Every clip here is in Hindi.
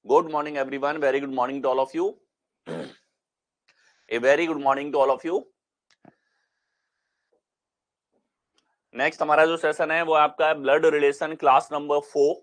Good morning, everyone. Very good morning to all of you. A very good morning to all of you. Next हमारा जो सेशन है वो आपका है ब्लड रिलेशन क्लास नंबर 4.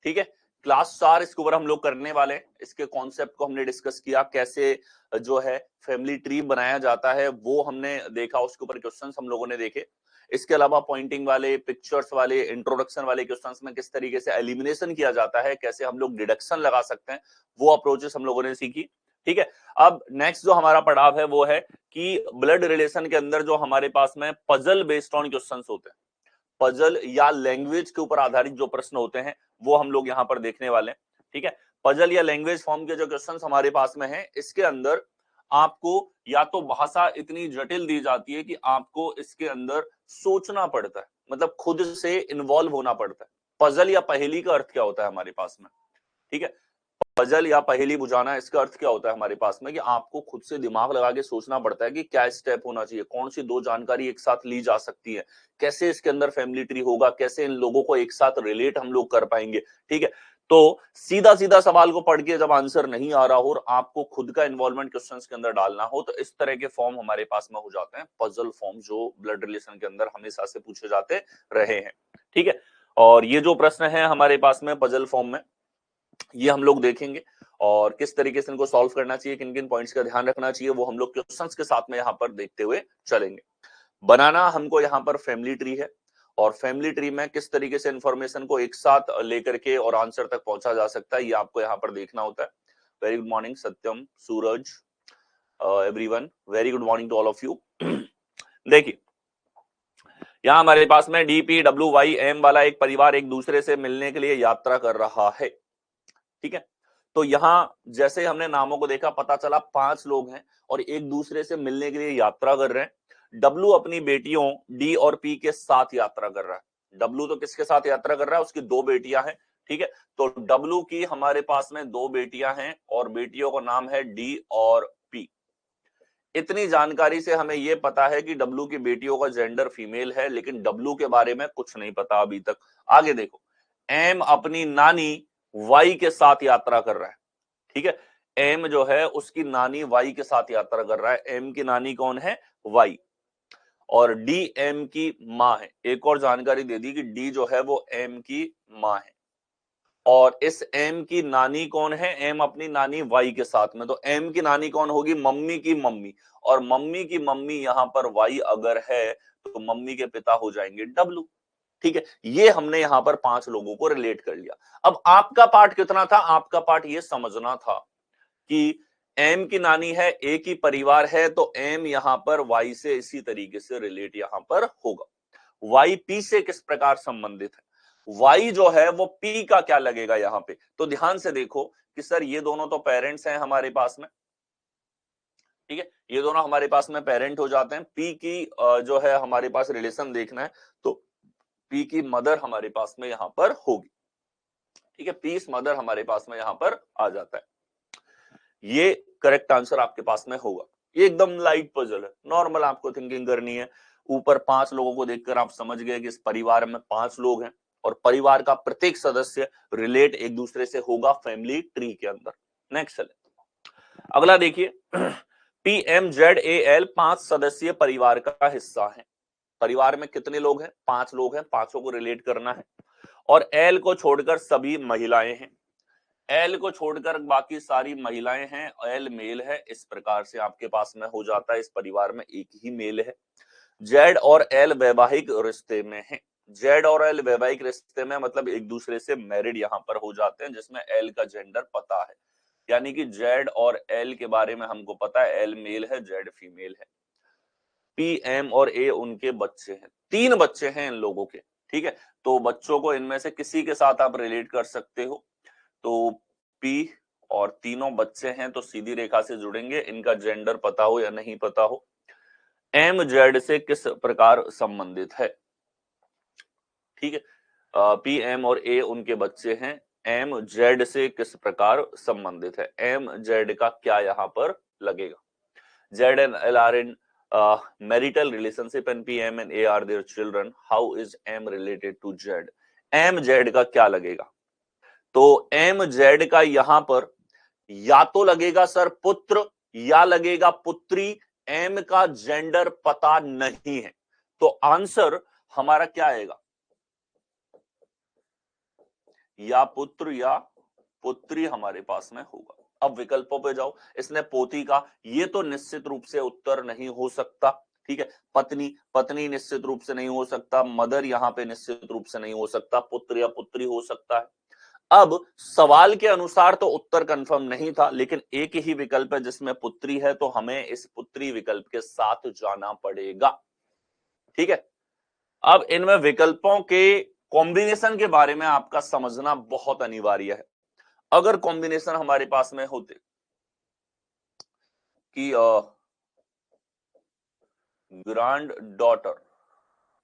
ठीक है, क्लास 4 इसके ऊपर हम लोग करने वाले हैं. इसके कॉन्सेप्ट को हमने डिस्कस किया, कैसे जो है फैमिली ट्री बनाया जाता है वो हमने देखा, उसके ऊपर क्वेश्चंस हम लोगों ने देखे. इसके अलावा पॉइंटिंग वाले, पिक्चर्स वाले, इंट्रोडक्शन वाले क्वेश्चंस में किस तरीके से एलिमिनेशन किया जाता है, कैसे हम लोग डिडक्शन लगा सकते हैं, वो अप्रोचेस हम लोगों ने सीखी. ठीक है, अब नेक्स्ट जो हमारा पड़ाव है वो है कि ब्लड रिलेशन के अंदर जो हमारे पास में पजल बेस्ड ऑन क्वेश्चंस होते हैं, पजल या लैंग्वेज के ऊपर आधारित जो प्रश्न होते हैं वो हम लोग यहां पर देखने वाले हैं. ठीक है, पजल या लैंग्वेज फॉर्म के जो क्वेश्चंस हमारे पास में हैं, इसके अंदर आपको या तो भाषा इतनी जटिल दी जाती है कि आपको इसके अंदर सोचना पड़ता है, मतलब खुद से इन्वॉल्व होना पड़ता है. पजल या पहेली का अर्थ क्या होता है हमारे पास में? ठीक है, पजल या पहेली बुझाना, इसका अर्थ क्या होता है हमारे पास में कि आपको खुद से दिमाग लगा के सोचना पड़ता है कि क्या स्टेप होना चाहिए, कौन सी दो जानकारी एक साथ ली जा सकती है, कैसे इसके अंदर फैमिली ट्री होगा, कैसे इन लोगों को एक साथ रिलेट हम लोग कर पाएंगे. ठीक है, तो सीधा सीधा सवाल को पढ़ के जब आंसर नहीं आ रहा हो और आपको खुद का इन्वॉल्वमेंट क्वेश्चंस के अंदर डालना हो, तो इस तरह के फॉर्म हमारे पास में हो जाते हैं पजल फॉर्म, जो ब्लड रिलेशन के अंदर हमेशा से पूछे जाते रहे हैं. ठीक है, और ये जो प्रश्न है हमारे पास में पजल फॉर्म में, ये हम लोग देखेंगे और किस तरीके से इनको सॉल्व करना चाहिए, किन किन पॉइंट्स का ध्यान रखना चाहिए, वो हम लोग क्वेश्चंस के साथ में यहाँ पर देखते हुए चलेंगे. बनाना हमको यहाँ पर फैमिली ट्री है, और फैमिली ट्री में किस तरीके से इंफॉर्मेशन को एक साथ लेकर के और आंसर तक पहुंचा जा सकता है, ये आपको यहाँ पर देखना होता है. Very good morning Satyam, Suraj, everyone, very good morning to all of you. देखिए, यहाँ हमारे पास में DPWYM वाला एक परिवार एक दूसरे से मिलने के लिए यात्रा कर रहा है. ठीक है, तो यहां जैसे हमने नामों को देखा, पता चला 5 लोग हैं और एक दूसरे से मिलने के लिए यात्रा कर रहे हैं. डब्लू अपनी बेटियों डी और पी के साथ यात्रा कर रहा है. डब्लू तो किसके साथ यात्रा कर रहा है? उसकी 2 बेटियां हैं. ठीक है, तो डब्लू की हमारे पास में 2 बेटियां हैं और बेटियों का नाम है डी और पी. इतनी जानकारी से हमें यह पता है कि डब्लू की बेटियों का जेंडर फीमेल है, लेकिन डब्लू के बारे में कुछ नहीं पता अभी तक. आगे देखो, एम अपनी नानी वाई के साथ यात्रा कर रहा है. ठीक है, एम जो है उसकी नानी वाई के साथ यात्रा कर रहा है. एम की नानी कौन है? वाई. और डी एम की मां है. एक और जानकारी दे दी कि डी जो है वो एम की मां है. और इस एम की नानी कौन है? एम अपनी नानी वाई के साथ में. तो एम की नानी कौन होगी? मम्मी की मम्मी. और मम्मी की मम्मी यहां पर वाई अगर है तो मम्मी के पिता हो जाएंगे डब्लू. ठीक है, ये हमने यहां पर 5 लोगों को रिलेट कर लिया. अब आपका पार्ट कितना था? आपका पार्ट ये समझना था कि एम की नानी है, ए की परिवार है, तो एम यहां पर वाई से इसी तरीके से रिलेट यहां पर होगा. वाई पी से किस प्रकार संबंधित है? वाई जो है वो पी का क्या लगेगा यहां पे? तो ध्यान से देखो कि सर ये दोनों तो पेरेंट्स हैं हमारे पास में. ठीक है, ये दोनों हमारे पास में पेरेंट हो जाते हैं. पी की जो है हमारे पास रिलेशन देखना है तो पी की मदर हमारे पास में यहां पर होगी. ठीक है, पीस मदर हमारे पास में यहां पर आ जाता है. ये करेक्ट आंसर आपके पास में होगा. ये एकदम लाइट पजल है, नॉर्मल आपको थिंकिंग करनी है. ऊपर 5 लोगों को देखकर आप समझ गए कि इस परिवार में 5 लोग हैं और परिवार का प्रत्येक सदस्य रिलेट एक दूसरे से होगा फैमिली ट्री के अंदर. नेक्स्ट चले, अगला देखिए. PMZAL 5 सदस्यीय परिवार का हिस्सा है. परिवार में कितने लोग हैं? 5 लोग हैं. 5 को रिलेट करना है और एल को छोड़कर सभी महिलाएं हैं. एल को छोड़कर बाकी सारी महिलाएं हैं. एल मेल है, इस प्रकार से आपके पास में हो जाता है. इस परिवार में एक ही मेल है. जेड और एल वैवाहिक रिश्ते में हैं. जेड और एल वैवाहिक रिश्ते में मतलब एक दूसरे से मैरिड यहां पर हो जाते हैं, जिसमें एल का जेंडर पता है. यानी कि जेड और एल के बारे में हमको पता है, एल मेल है, जेड फीमेल है. पी, एम और ए उनके बच्चे हैं. 3 बच्चे हैं इन लोगों के. ठीक है, तो बच्चों को इनमें से किसी के साथ आप रिलेट कर सकते हो. तो पी और तीनों बच्चे हैं तो सीधी रेखा से जुड़ेंगे, इनका जेंडर पता हो या नहीं पता हो. एम जेड से किस प्रकार संबंधित है? ठीक है, पी, एम और ए उनके बच्चे हैं. एम जेड से किस प्रकार संबंधित है? एम जेड का क्या यहां पर लगेगा? Z and L R in marital relationship and PM and A are their children. How is M related to Z? M Z का क्या लगेगा? तो एम जेड का यहां पर या तो लगेगा सर पुत्र या लगेगा पुत्री, एम का जेंडर पता नहीं है, तो आंसर हमारा क्या आएगा, या पुत्र या पुत्री हमारे पास में होगा। अब विकल्पों पे जाओ, इसने पोती का, ये तो निश्चित रूप से उत्तर नहीं हो सकता, ठीक है। पत्नी, पत्नी निश्चित रूप से नहीं हो सकता, मदर यहां पे निश्चित रूप से नहीं हो सकता, पुत्र या पुत्री हो सकता है। अब सवाल के अनुसार तो उत्तर कंफर्म नहीं था, लेकिन एक ही विकल्प है जिसमें पुत्री है, तो हमें इस पुत्री विकल्प के साथ जाना पड़ेगा, ठीक है। अब इनमें विकल्पों के कॉम्बिनेशन के बारे में आपका समझना बहुत अनिवार्य है। अगर कॉम्बिनेशन हमारे पास में होते कि ग्रैंड डॉटर,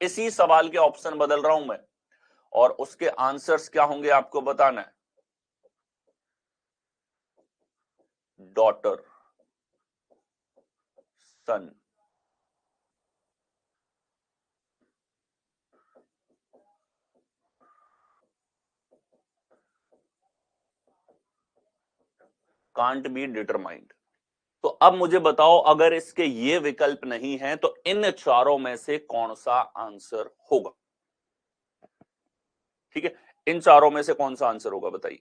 इसी सवाल के ऑप्शन बदल रहा हूं मैं, और उसके आंसर्स क्या होंगे आपको बताना है। Daughter, son, can't be determined. तो अब मुझे बताओ, अगर इसके ये विकल्प नहीं है तो इन चारों में से कौन सा आंसर होगा, ठीक है। इन चारों में से कौन सा आंसर होगा बताइए।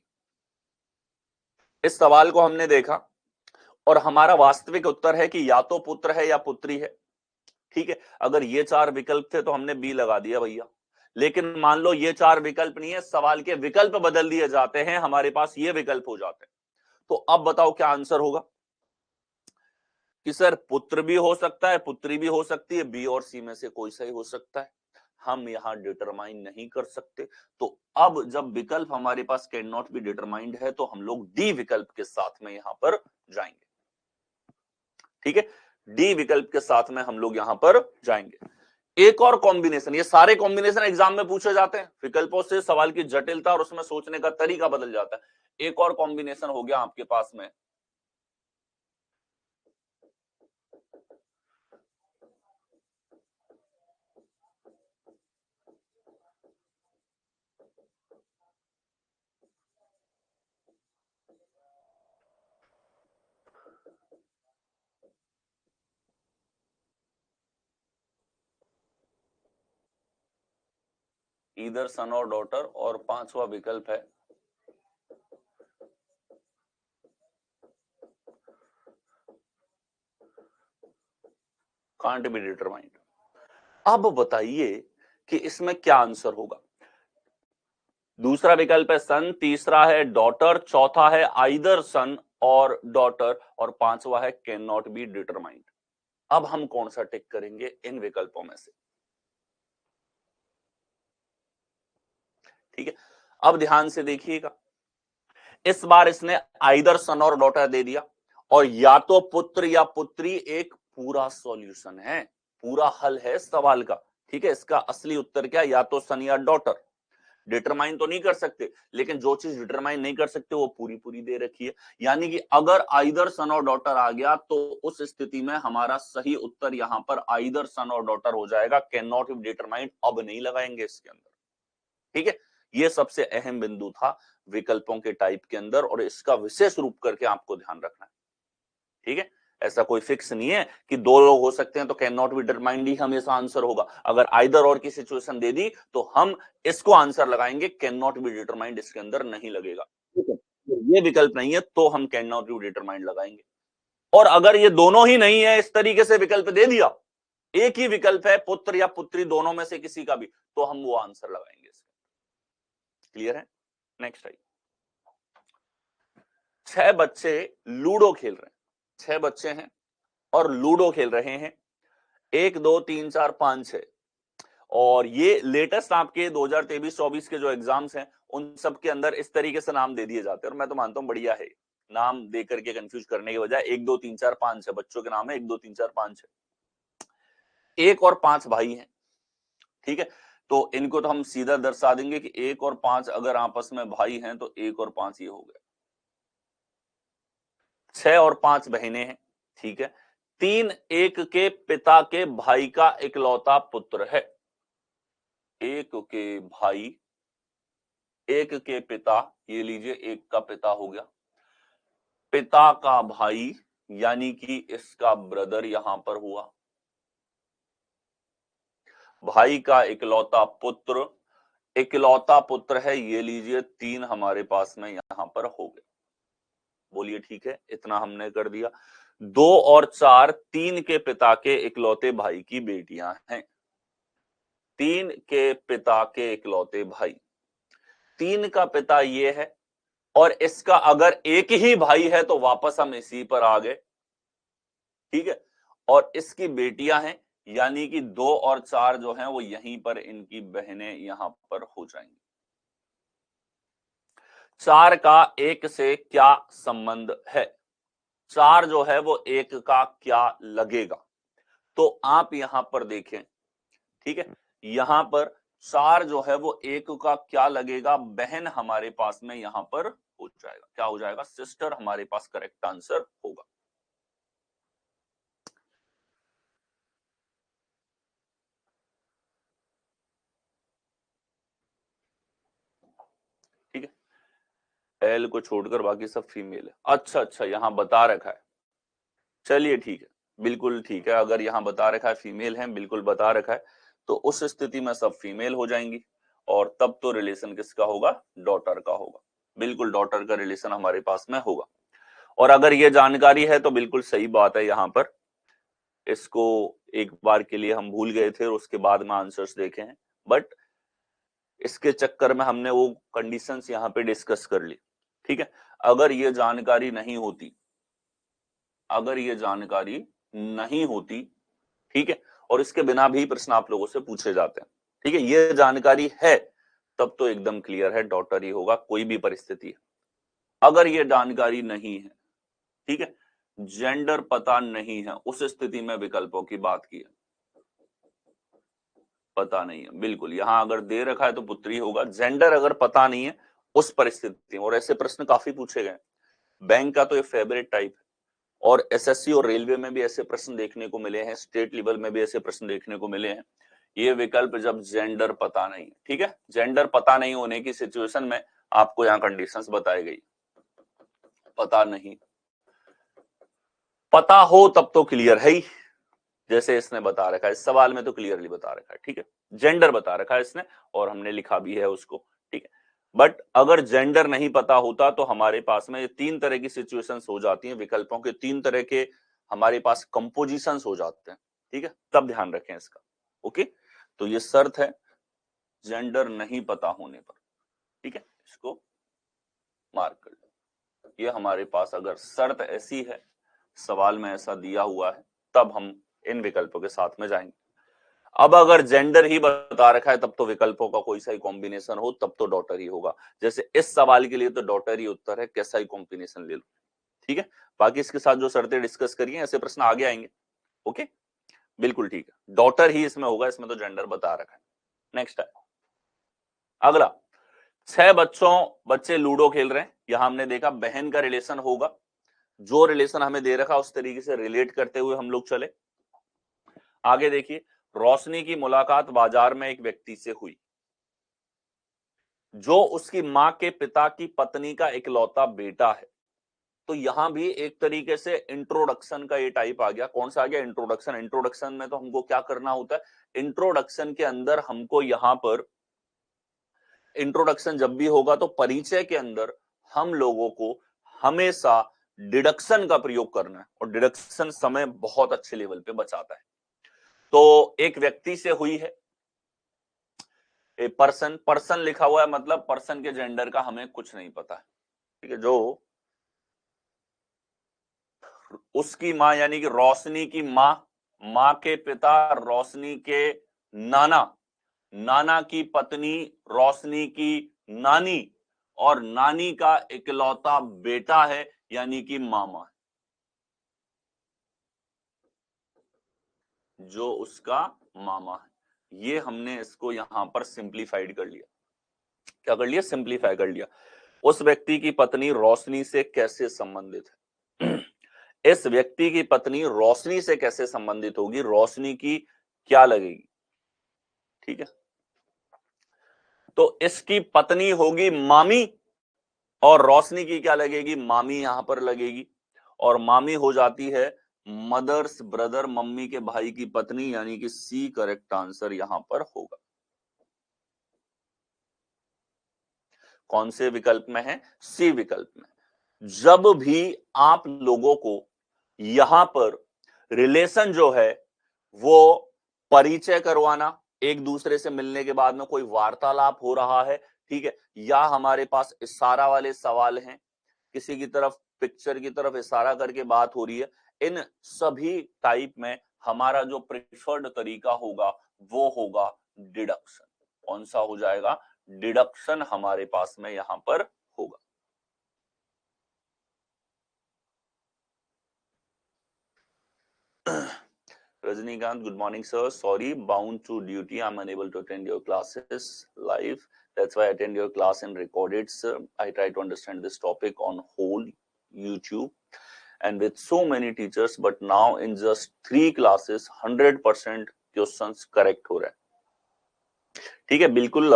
इस सवाल को हमने देखा और हमारा वास्तविक उत्तर है कि या तो पुत्र है या पुत्री है, ठीक है। अगर ये चार विकल्प थे तो हमने बी लगा दिया भैया, लेकिन मान लो ये चार विकल्प नहीं है, सवाल के विकल्प बदल दिए जाते हैं, हमारे पास ये विकल्प हो जाते हैं, तो अब बताओ क्या आंसर होगा। कि सर पुत्र भी हो सकता है, पुत्री भी हो सकती है, बी और सी में से कोई सही हो सकता है, हम यहां डिटरमाइन नहीं कर सकते। तो अब जब विकल्प हमारे पास कैन नॉट बी डिटरमाइंड है, तो हम लोग डी विकल्प के साथ में यहां पर जाएंगे, ठीक है। डी विकल्प के साथ में हम लोग यहां पर जाएंगे। एक और कॉम्बिनेशन, ये सारे कॉम्बिनेशन एग्जाम में पूछे जाते हैं, विकल्पों से सवाल की जटिलता और उसमें सोचने का तरीका बदल जाता है। एक और कॉम्बिनेशन हो गया आपके पास में, ईदर सन और डॉटर, और पांचवा विकल्प है कांट बी डिटरमाइंड। अब बताइए कि इसमें क्या आंसर होगा। दूसरा विकल्प है सन, तीसरा है डॉटर, चौथा है आइदर सन और डॉटर, और पांचवा है कैन नॉट बी डिटरमाइंड। अब हम कौन सा टिक करेंगे इन विकल्पों में से, ठीक है। अब ध्यान से देखिएगा, इस बार इसने आइदर सन और डॉटर दे दिया, और या तो पुत्र या पुत्री एक पूरा सॉल्यूशन है, पूरा हल है सवाल का, ठीक है। इसका असली उत्तर क्या, या तो सन या डॉटर। डिटरमाइन तो नहीं कर सकते, लेकिन जो चीज डिटरमाइन नहीं कर सकते वो पूरी पूरी दे रखी है। यानी कि अगर आइदर सन और डॉटर आ गया तो उस स्थिति में हमारा सही उत्तर यहां पर आइदर सन और डॉटर हो जाएगा, कैन नॉट बी डिटरमाइंड अब नहीं लगाएंगे इसके अंदर, ठीक है। ये सबसे अहम बिंदु था विकल्पों के टाइप के अंदर, और इसका विशेष रूप करके आपको ध्यान रखना है, ठीक है। ऐसा कोई फिक्स नहीं है कि दो लोग हो सकते हैं तो कैन नॉट बी डिटरमाइंड ही हमेशा आंसर होगा। अगर आइदर और की सिचुएशन दे दी तो हम इसको आंसर लगाएंगे, कैन नॉट बी डिटरमाइंड इसके अंदर नहीं लगेगा, ठीक है। ये विकल्प नहीं है तो हम कैन नॉट बी डिटरमाइंड लगाएंगे। और अगर ये दोनों ही नहीं है, इस तरीके से विकल्प दे दिया, एक ही विकल्प है पुत्र या पुत्री दोनों में से किसी का भी, तो हम वो आंसर लगाएंगे इसका। क्लियर है। नेक्स्ट आइए। 6 बच्चे लूडो खेल रहे हैं, 6 बच्चे हैं और लूडो खेल रहे हैं, 1 2 3 4 5 6, और ये लेटेस्ट आपके 2023-24 के जो एग्जाम्स हैं उन सब के अंदर इस तरीके से नाम दे दिए जाते हैं, और मैं तो मानता हूं बढ़िया है नाम दे करके कंफ्यूज करने के बजाय। 1 2 3 4 5 6 बच्चों के नाम है, 1 2 3 4 5 6, एक और 5 भाई हैं, ठीक है। तो इनको तो हम सीधा दर्शा देंगे कि 1 और 5 अगर आपस में भाई हैं तो 1 और 5 ये हो गए। 6 और 5 बहनें हैं, ठीक है। 3 एक के पिता के भाई का इकलौता पुत्र है, एक के भाई एक के पिता, ये लीजिए एक का पिता हो गया, पिता का भाई यानी कि इसका ब्रदर यहां पर हुआ, भाई का इकलौता पुत्र, इकलौता पुत्र है, ये लीजिए 3 हमारे पास में यहां पर हो गए। बोलिए ठीक है, इतना हमने कर दिया। 2 और 4 3 के पिता के इकलौते भाई की बेटियां हैं, 3 के पिता के इकलौते भाई, 3 का पिता ये है और इसका अगर एक ही भाई है तो वापस हम इसी पर आ गए, ठीक है, और इसकी बेटियां हैं यानी कि 2 और 4 जो हैं वो यहीं पर इनकी बहनें यहां पर हो जाएंगी। 4 का 1 से क्या संबंध है, 4 जो है वो 1 का क्या लगेगा, तो आप यहां पर देखें, ठीक है, यहां पर 4 जो है वो 1 का क्या लगेगा, बहन हमारे पास में यहां पर हो जाएगा, क्या हो जाएगा, सिस्टर हमारे पास करेक्ट आंसर होगा। ठीक है, एल को छोड़कर बाकी सब फीमेल है, अच्छा अच्छा यहां बता रखा है, चलिए ठीक है, बिल्कुल ठीक है, अगर यहां बता रखा है फीमेल है, बिल्कुल बता रखा है, तो उस स्थिति में सब फीमेल हो जाएंगी और तब तो रिलेशन किसका होगा, डॉटर का होगा, बिल्कुल डॉटर का रिलेशन हमारे पास में होगा। और अगर ये जानकारी है तो बिल्कुल सही बात है, यहां पर इसको एक बार के लिए हम भूल गए थे और उसके बाद में आंसर्स देखे हैं, बट इसके चक्कर में हमने वो कंडीशंस यहां पे डिस्कस कर ली, ठीक है। अगर ये जानकारी नहीं होती, अगर ये जानकारी नहीं होती, ठीक है, और इसके बिना भी प्रश्न आप लोगों से पूछे जाते हैं, ठीक है, ये जानकारी है तब तो एकदम क्लियर है, डॉटर ही होगा कोई भी परिस्थिति है। अगर ये जानकारी नहीं है, ठीक है, जेंडर पता नहीं है, उस स्थिति में विकल्पों की बात की है, पता नहीं है, बिल्कुल यहां अगर दे रखा है तो पुत्री होगा, जेंडर अगर पता नहीं है उस परिस्थिति में, और ऐसे प्रश्न काफी पूछे गए, बैंक का तो ये फेवरेट टाइप है, और एसएससी और रेलवे में भी ऐसे प्रश्न देखने को मिले हैं, स्टेट लेवल में भी ऐसे प्रश्न देखने को मिले हैं, ये विकल्प जब जेंडर पता नहीं है, ठीक है, जेंडर पता नहीं होने की सिचुएशन में आपको यहाँ कंडीशंस बताई गई, पता नहीं, पता हो तब तो क्लियर है ही, जैसे इसने बता रखा है इस सवाल में तो क्लियरली बता रखा है, ठीक है, जेंडर बता रखा है इसने और हमने लिखा भी है उसको, ठीक है, बट अगर जेंडर नहीं पता होता तो हमारे पास में ये 3 तरह की सिचुएशंस हो जाती हैं, विकल्पों के 3 तरह के हमारे पास कंपोजिशंस हो जाते हैं, ठीक है, तब ध्यान रखें इसका, ओके, तो ये शर्त है जेंडर नहीं पता होने पर, ठीक है, इसको मार्क कर लो, ये हमारे पास अगर शर्त ऐसी है, सवाल में ऐसा दिया हुआ है, तब हम इन विकल्पों के साथ में जाएंगे। अब अगर जेंडर ही बता रखा है तब तो विकल्पों का कोई सा ही कॉम्बिनेशन हो तब तो डॉटर ही होगा, जैसे इस सवाल के लिए तो डॉटर ही उत्तर है, कैसा ही कॉम्बिनेशन ले लो, ठीक है, बाकी इसके साथ जो शर्तें डिस्कस करिए ऐसे प्रश्न आगे आएंगे, ओके, बिल्कुल ठीक है, डॉटर ही इसमें होगा, इसमें तो जेंडर बता रखा है। नेक्स्ट है अगला, 6 बच्चे लूडो खेल रहे हैं, यहां हमने देखा बहन का रिलेशन होगा, जो रिलेशन हमें दे रखा उस तरीके से रिलेट करते हुए हम लोग चले। आगे देखिए, रोशनी की मुलाकात बाजार में एक व्यक्ति से हुई जो उसकी मां के पिता की पत्नी का इकलौता बेटा है, तो यहां भी एक तरीके से इंट्रोडक्शन का ये टाइप आ गया, कौन सा आ गया, इंट्रोडक्शन। इंट्रोडक्शन में तो हमको क्या करना होता है, इंट्रोडक्शन के अंदर हमको यहां पर इंट्रोडक्शन जब भी होगा तो परिचय के अंदर हम लोगों को हमेशा डिडक्शन का प्रयोग करना है, और डिडक्शन समय बहुत अच्छे लेवल पे बचाता है। तो एक व्यक्ति से हुई है, ए पर्सन, पर्सन लिखा हुआ है मतलब पर्सन के जेंडर का हमें कुछ नहीं पता है, ठीक है, जो उसकी मां यानी कि रोशनी की मां, मां के पिता रोशनी के नाना, नाना की पत्नी रोशनी की नानी, और नानी का इकलौता बेटा है यानी कि मामा, जो उसका मामा है, ये हमने इसको यहां पर सिंप्लीफाइड कर लिया, क्या कर लिया, सिंप्लीफाई कर लिया। उस व्यक्ति की पत्नी रोशनी से कैसे संबंधित है इस व्यक्ति की पत्नी रोशनी से कैसे संबंधित होगी, रोशनी की क्या लगेगी, ठीक है, तो इसकी पत्नी होगी मामी, और रोशनी की क्या लगेगी, मामी यहां पर लगेगी, और मामी हो जाती है मदर्स ब्रदर, मम्मी के भाई की पत्नी, यानी कि सी करेक्ट आंसर यहां पर होगा। कौन से विकल्प में है, सी विकल्प में। जब भी आप लोगों को यहां पर रिलेशन जो है वो परिचय करवाना, एक दूसरे से मिलने के बाद में कोई वार्तालाप हो रहा है, ठीक है, या हमारे पास इशारा वाले सवाल हैं, किसी की तरफ पिक्चर की तरफ इशारा करके बात हो रही है, इन सभी टाइप में हमारा जो प्रिफर्ड तरीका होगा वो होगा डिडक्शन। कौन सा हो जाएगा, डिडक्शन हमारे पास में यहां पर होगा। Rajnikant, good morning, sir. Sorry, bound to duty. I'm unable to attend your classes live. That's why I attend your class and recorded, sir. I try to understand this topic on whole YouTube and with so many teachers, but now in just 3 classes, 100% questions correct हो रहा है। ठीक है, बिल्कुल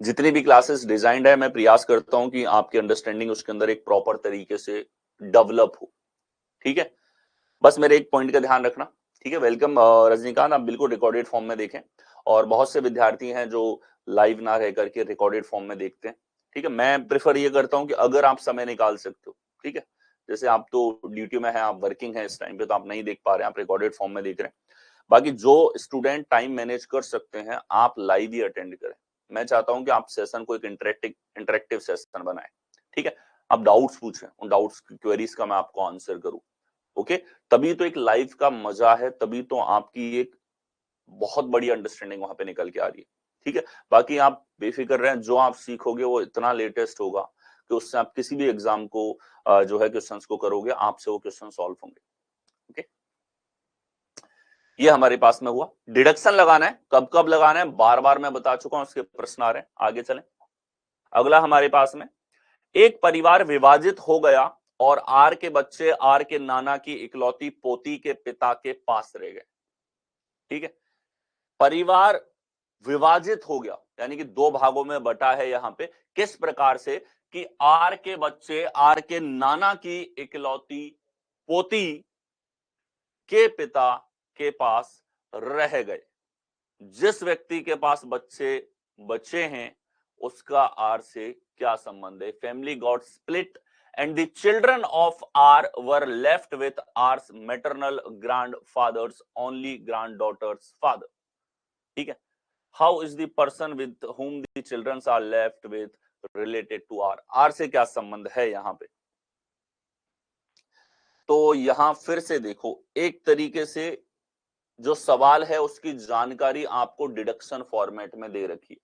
जितनी भी क्लासेस डिजाइंड है, मैं प्रयास करता हूं कि आपकी अंडरस्टैंडिंग उसके अंदर एक प्रॉपर तरीके से डेवलप हो। ठीक है, बस मेरे एक पॉइंट का ध्यान रखना। ठीक है, वेलकम रजनीकांत, आप बिल्कुल रिकॉर्डेड फॉर्म में देखें, और बहुत से विद्यार्थी हैं जो लाइव ना रह करके रिकॉर्डेड फॉर्म में देखते हैं। ठीक है, मैं प्रेफर ये करता हूं कि अगर आप समय निकाल सकते हो, ठीक है, जैसे आप तो ड्यूटी में हैं, आप वर्किंग हैं इस टाइम पे, तो आप नहीं देख पा रहे हैं, आप रिकॉर्डेड फॉर्म में देख रहे हैं। बाकी जो स्टूडेंट टाइम मैनेज कर सकते हैं, आप लाइव ही अटेंड करें। मैं चाहता हूं कि आप सेशन को एक इंटरेक्टिव सेशन बनाएं। ठीक है, आप डाउट्स पूछें, उन डाउट्स की क्वेरीज का मैं आपको आंसर करूं। ओके, तभी तो एक लाइफ का मजा है, तभी तो आपकी एक बहुत बड़ी अंडरस्टैंडिंग वहां पे निकल के आ रही है। ठीक है, बाकी आप बेफिक्र रहें, जो आप सीखोगे वो इतना लेटेस्ट होगा कि उससे आप किसी भी एग्जाम को जो है क्वेश्चंस को करोगे, आपसे वो क्वेश्चन सॉल्व होंगे। ओके, ये हमारे पास में हुआ। डिडक्शन लगाना है, कब कब लगाना है बार बार मैं बता चुका हूं, उसके प्रश्न आ रहे हैं, आगे चलें। अगला हमारे पास में, एक परिवार विभाजित हो गया और आर के बच्चे आर के नाना की इकलौती पोती के पिता के पास रह गए। ठीक है, परिवार विभाजित हो गया, यानी कि दो भागों में बटा है यहां पे। किस प्रकार से कि आर के बच्चे आर के नाना की इकलौती पोती के पिता के पास रह गए। जिस व्यक्ति के पास बच्चे बचे हैं उसका आर से क्या संबंध है। Family got split and the children of R were left with R's maternal grandfather's only granddaughter's father. ठीक है, how is the person with whom the children are left with related to R? R से क्या संबंध है यहां पे। तो यहां फिर से देखो, एक तरीके से जो सवाल है उसकी जानकारी आपको डिडक्शन फॉर्मेट में दे रखी है,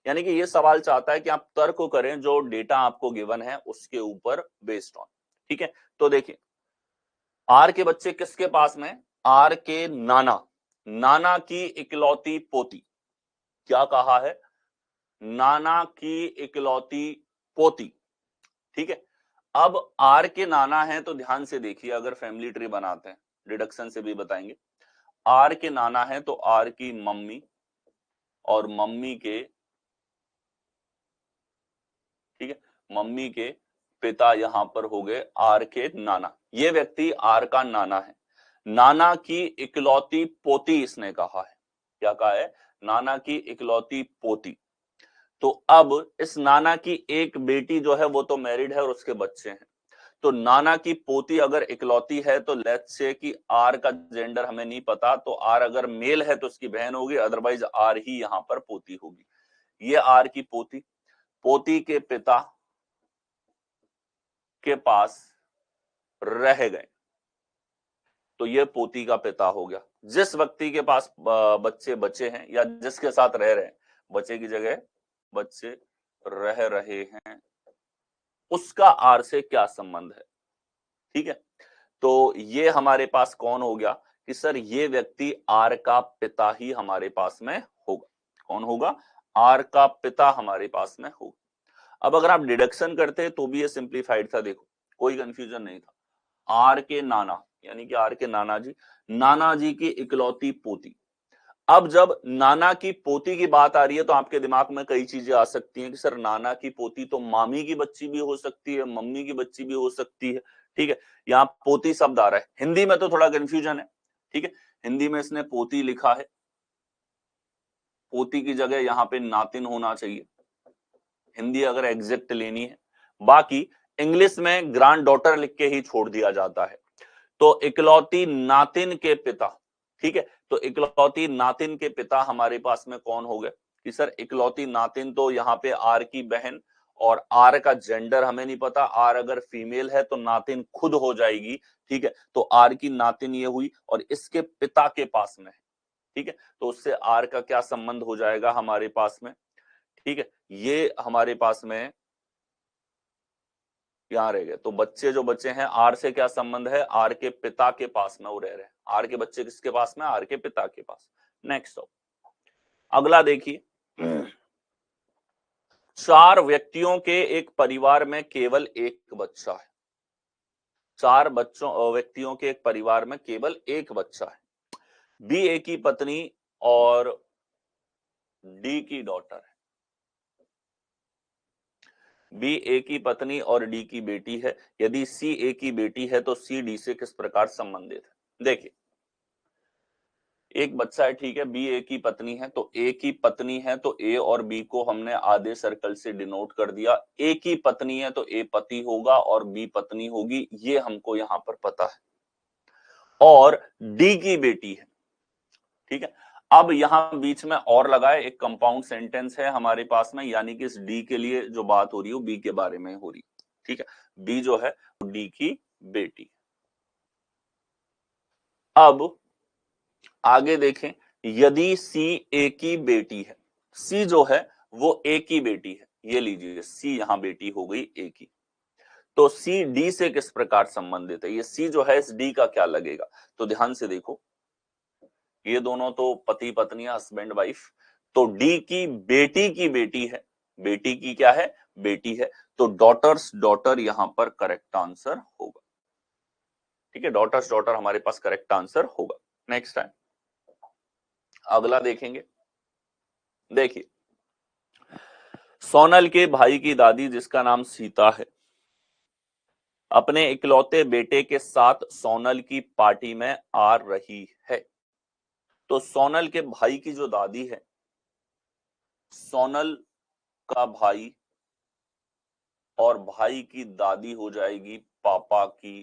यानी कि ये सवाल चाहता है कि आप तर्क करें जो डेटा आपको गिवन है उसके ऊपर बेस्ड ऑन। ठीक है, तो देखिए, आर के बच्चे किसके पास में, आर के नाना, नाना की इकलौती पोती, क्या कहा है, नाना की इकलौती पोती। ठीक है, अब आर के नाना है तो ध्यान से देखिए, अगर फैमिली ट्री बनाते हैं, डिडक्शन से भी बताएंगे, आर के नाना है तो आर की मम्मी और मम्मी के, ठीक है, मम्मी के पिता यहां पर हो गए आर के नाना। ये व्यक्ति आर का नाना है, नाना की इकलौती पोती इसने कहा है। क्या कहा है, नाना की इकलौती पोती। तो अब इस नाना की एक बेटी जो है वो तो मैरिड है और उसके बच्चे हैं, तो नाना की पोती अगर इकलौती है तो लेट्स से कि आर का जेंडर हमें नहीं पता, तो आर अगर मेल है तो उसकी बहन होगी, अदरवाइज आर ही यहां पर पोती होगी। ये आर की पोती, पोती के पिता के पास रह गए, तो ये पोती का पिता हो गया। जिस व्यक्ति के पास बच्चे बचे हैं या जिसके साथ रह रहे हैं, बच्चे की जगह बच्चे रह रहे हैं, उसका आर से क्या संबंध है। ठीक है, तो ये हमारे पास कौन हो गया कि सर ये व्यक्ति आर का पिता ही हमारे पास में होगा। कौन होगा, आर का पिता हमारे पास में होगा। अब अगर आप डिडक्शन करते तो भी ये सिंप्लीफाइड था, देखो कोई कंफ्यूजन नहीं था। आर के नाना यानी कि आर के नाना जी, नाना जी की इकलौती पोती। अब जब नाना की पोती की बात आ रही है तो आपके दिमाग में कई चीजें आ सकती हैं कि सर नाना की पोती तो मामी की बच्ची भी हो सकती है, मम्मी की बच्ची भी हो सकती है। ठीक है, यहाँ पोती शब्द आ रहा है। हिंदी में तो थोड़ा कंफ्यूजन है। ठीक है, हिंदी में इसने पोती लिखा है, पोती की जगह यहाँ पे नातिन होना चाहिए, हिंदी अगर एग्जैक्ट लेनी है। बाकी इंग्लिश में ग्रैंड डॉटर लिख के ही छोड़ दिया जाता है। तो इकलौती नातिन के पिता, ठीक है, तो इकलौती नातिन के पिता हमारे पास में कौन हो गए कि सर इकलौती नातिन तो यहाँ पे आर की बहन, और आर का जेंडर हमें नहीं पता, आर अगर फीमेल है तो नातिन खुद हो जाएगी। ठीक है, तो आर की नातिन ये हुई और इसके पिता के पास में है। ठीक है, तो उससे आर का क्या संबंध हो जाएगा हमारे पास में। ठीक है, ये हमारे पास में यहाँ रह गए। तो बच्चे जो बच्चे हैं आर से क्या संबंध है, आर के पिता के पास में वो रह रहे हैं। आर के बच्चे किसके पास में, आर के पिता के पास। नेक्स्ट अगला देखिए, 4 व्यक्तियों के एक परिवार में केवल एक बच्चा है। 4 व्यक्तियों के एक परिवार में केवल एक बच्चा है। बी ए की पत्नी और डी की डॉटर है। बी ए की पत्नी और डी की बेटी है। यदि सी ए की बेटी है तो सी डी से किस प्रकार संबंधित है। देखिए, एक बच्चा है, ठीक है, बी ए की पत्नी है, तो ए की पत्नी है तो ए और बी को हमने आधे सर्कल से डिनोट कर दिया। ए की पत्नी है तो ए पति होगा और बी पत्नी होगी, ये हमको यहां पर पता है। और डी की बेटी है। ठीक है, अब यहां बीच में और लगाए, एक कंपाउंड सेंटेंस है हमारे पास में, यानी कि इस डी के लिए जो बात हो रही है वो बी के बारे में हो रही है। ठीक है, बी जो है डी की बेटी। अब आगे देखें, यदि सी ए की बेटी है, सी जो है वो ए की बेटी है, ये लीजिए सी यहां बेटी हो गई ए की, तो सी डी से किस प्रकार संबंधित है। ये सी जो है इस डी का क्या लगेगा, तो ध्यान से देखो, ये दोनों तो पति पत्नियां, हस्बैंड वाइफ, तो डी की बेटी है, बेटी की क्या है, बेटी है, तो डॉटर्स डॉटर यहां पर करेक्ट आंसर होगा। ठीक है, डॉटर्स डॉटर हमारे पास करेक्ट आंसर होगा। नेक्स्ट टाइम अगला देखेंगे। देखिए, सोनल के भाई की दादी जिसका नाम सीता है, अपने इकलौते बेटे के साथ सोनल की पार्टी में आ रही है। तो सोनल के भाई की जो दादी है, सोनल का भाई और भाई की दादी हो जाएगी पापा की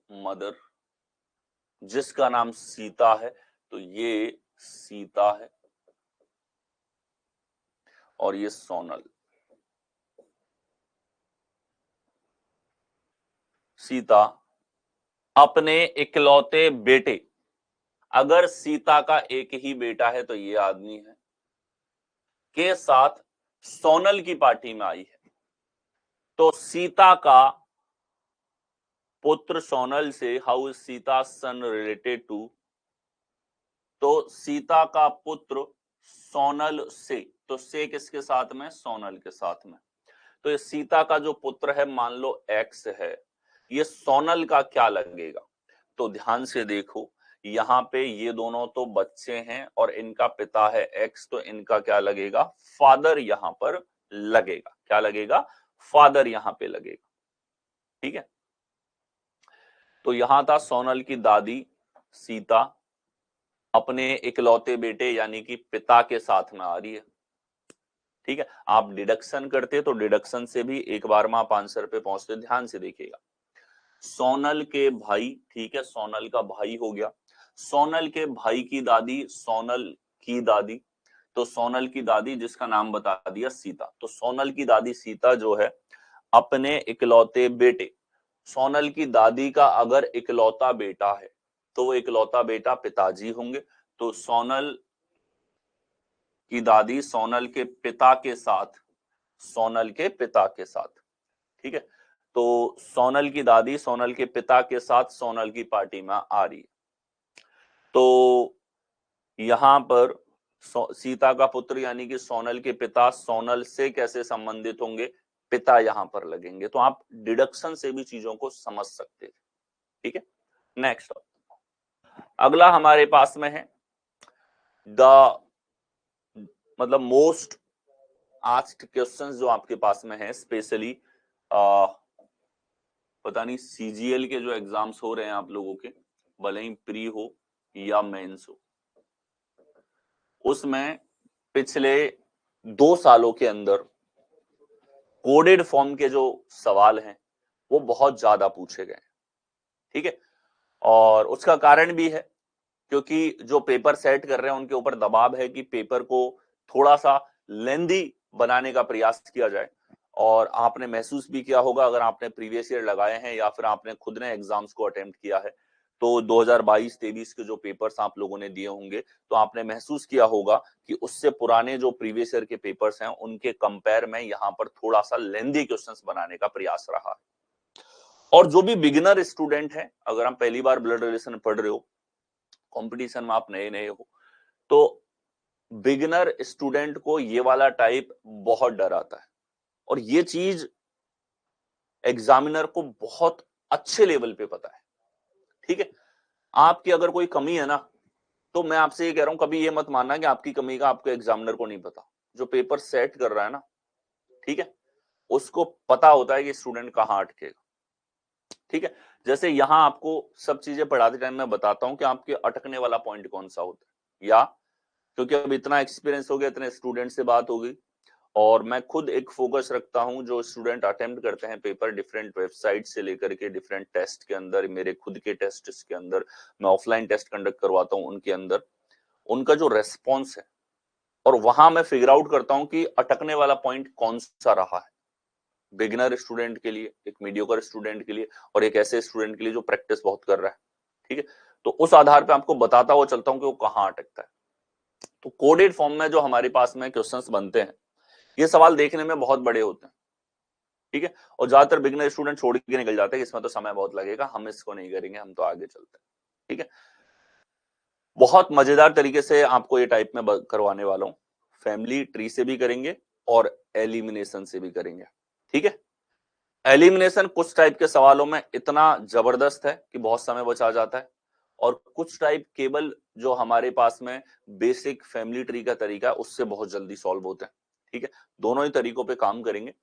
मदर, जिसका नाम सीता है, तो ये सीता है और ये सोनल। सीता अपने इकलौते बेटे, अगर सीता का एक ही बेटा है तो ये आदमी है, के साथ सोनल की पार्टी में आई है। तो सीता का पुत्र सोनल से, how is Sita son related to, तो सीता का पुत्र सोनल से, तो से किसके साथ में, सोनल के साथ में। तो ये सीता का जो पुत्र है मान लो एक्स है, ये सोनल का क्या लगेगा, तो ध्यान से देखो, यहाँ पे ये दोनों तो बच्चे हैं और इनका पिता है एक्स, तो इनका क्या लगेगा, फादर यहां पर लगेगा। क्या लगेगा, फादर यहां पे लगेगा। ठीक है, तो यहां था सोनल की दादी सीता अपने इकलौते बेटे यानी कि पिता के साथ में आ रही है। ठीक है, आप डिडक्शन करते तो डिडक्शन से भी एक बार में आप आंसर पे पहुंचते। ध्यान से देखिएगा, सोनल के भाई, ठीक है, सोनल का भाई हो गया, सोनल के भाई की दादी सोनल की दादी, तो सोनल की दादी जिसका नाम बता दिया सीता, तो सोनल की दादी सीता जो है अपने इकलौते बेटे, सोनल की दादी का अगर इकलौता बेटा है तो वो इकलौता बेटा पिताजी होंगे, तो सोनल की दादी सोनल के पिता के साथ, सोनल के पिता के साथ, ठीक है, तो सोनल की दादी सोनल के पिता के साथ सोनल की पार्टी में आ रही है। तो यहां पर सीता का पुत्र यानी कि सोनल के पिता सोनल से कैसे संबंधित होंगे, पिता यहां पर लगेंगे, तो आप डिडक्शन से भी चीजों को समझ सकते हैं। ठीक है, नेक्स्ट अगला हमारे पास में है द मतलब मोस्ट आस्क्ड क्वेश्चंस जो आपके पास में है, स्पेशली पता नहीं सीजीएल के जो एग्जाम्स हो रहे हैं आप लोगों के, भले ही प्री हो या मेंस हो, उसमें पिछले 2 सालों के अंदर कोडेड फॉर्म के जो सवाल हैं वो बहुत ज्यादा पूछे गए। ठीक है, और उसका कारण भी है क्योंकि जो पेपर सेट कर रहे हैं उनके ऊपर दबाव है कि पेपर को थोड़ा सा लेंदी बनाने का प्रयास किया जाए। और आपने महसूस भी किया होगा, अगर आपने प्रीवियस ईयर लगाए हैं या फिर आपने खुद ने एग्जाम्स को अटेम्प्ट किया है, तो 2022-23 के जो पेपर्स आप लोगों ने दिए होंगे, तो आपने महसूस किया होगा कि उससे पुराने जो प्रीवियस ईयर के पेपर्स हैं उनके कंपेयर में यहाँ पर थोड़ा सा लेंदी क्वेश्चंस बनाने का प्रयास रहा है। और जो भी बिगिनर स्टूडेंट है, अगर हम पहली बार ब्लड रिलेशन पढ़ रहे हो, कंपटीशन में आप नए नए हो, तो बिगिनर स्टूडेंट को ये वाला टाइप बहुत डर आता है। और ये चीज एग्जामिनर को बहुत अच्छे लेवल पे पता है। ठीक है, आपकी अगर कोई कमी है ना, तो मैं आपसे ये कह रहा हूं, कभी ये मत मानना कि आपकी कमी का आपको एग्जामिनर को नहीं पता। जो पेपर सेट कर रहा है ना, ठीक है, उसको पता होता है कि स्टूडेंट कहां अटकेगा। ठीक है, जैसे यहां आपको सब चीजें पढ़ाते टाइम मैं बताता हूं कि आपके अटकने वाला पॉइंट कौन सा होता है, या क्योंकि अब इतना एक्सपीरियंस हो गया, इतने स्टूडेंट से बात हो गई, और मैं खुद एक फोकस रखता हूं, जो स्टूडेंट अटेम्प्ट करते हैं पेपर डिफरेंट वेबसाइट से लेकर के डिफरेंट टेस्ट के अंदर, मेरे खुद के टेस्ट के अंदर, मैं ऑफलाइन टेस्ट कंडक्ट करवाता हूं, उनके अंदर उनका जो रेस्पॉन्स है, और वहां मैं फिगर आउट करता हूं कि अटकने वाला पॉइंट कौन सा रहा है, बिगिनर स्टूडेंट के लिए, एक मीडियोकर स्टूडेंट के लिए, और एक ऐसे स्टूडेंट के लिए जो प्रैक्टिस बहुत कर रहा है। ठीक है, तो उस आधार पे आपको बताता हुआ चलता हूं कि वो कहां अटकता है। तो कोडेड फॉर्म में जो हमारे पास में क्वेश्चंस बनते हैं, ये सवाल देखने में बहुत बड़े होते हैं। ठीक है, और ज्यादातर बिगिनर स्टूडेंट छोड़ के निकल जाते हैं, इसमें तो समय बहुत लगेगा, हम इसको नहीं करेंगे, हम तो आगे चलते हैं। ठीक है, बहुत मजेदार तरीके से आपको ये टाइप में करवाने वाला हूं, फैमिली ट्री से भी करेंगे और एलिमिनेशन से भी करेंगे। ठीक है, एलिमिनेशन कुछ टाइप के सवालों में इतना जबरदस्त है कि बहुत समय बचा जाता है, और कुछ टाइप केवल जो हमारे पास में बेसिक फैमिली ट्री का तरीका है उससे बहुत जल्दी सॉल्व होते हैं। ठीक है, दोनों ही तरीकों पे काम करेंगे,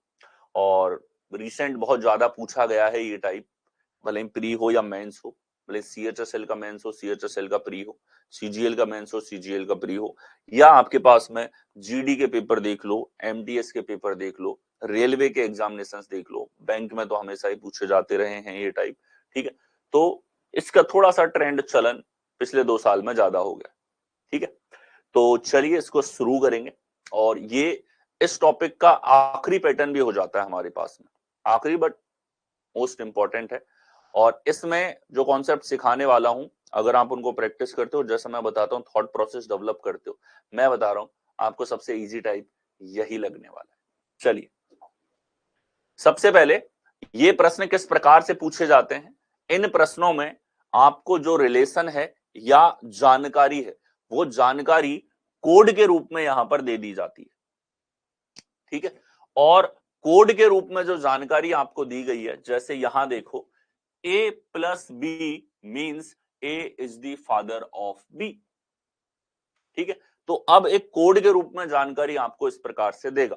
और रिसेंट बहुत ज्यादा पूछा गया है ये टाइप, भले ही प्री हो या मेंस हो, भले सीएचएसएल का मेंस हो, सीएचएसएल का प्री हो, सीजीएल का मेंस हो, सीजीएल का प्री हो, या आपके पास में जीडी के पेपर देख लो, एमटीएस के पेपर देख लो, रेलवे के एग्जामिनेशंस देख लो, बैंक में तो हमेशा ही पूछे जाते रहे हैं ये टाइप। ठीक है, तो इसका थोड़ा सा ट्रेंड चलन पिछले 2 साल में ज्यादा हो गया। ठीक है, तो चलिए इसको शुरू करेंगे, और ये इस टॉपिक का आखिरी पैटर्न भी हो जाता है हमारे पास में, आखिरी बट मोस्ट इंपॉर्टेंट है। और इसमें जो कॉन्सेप्ट सिखाने वाला हूं, अगर आप उनको प्रैक्टिस करते हो, जैसा मैं बताता हूँ थॉट प्रोसेस डेवलप करते हो, मैं बता रहा हूं आपको सबसे इजी टाइप यही लगने वाला है। चलिए, सबसे पहले ये प्रश्न किस प्रकार से पूछे जाते हैं। इन प्रश्नों में आपको जो रिलेशन है या जानकारी है, वो जानकारी कोड के रूप में यहां पर दे दी जाती है। ठीक है, और कोड के रूप में जो जानकारी आपको दी गई है, जैसे यहां देखो, a plus B means a is the father of b। ठीक है, तो अब एक कोड के रूप में जानकारी आपको इस प्रकार से देगा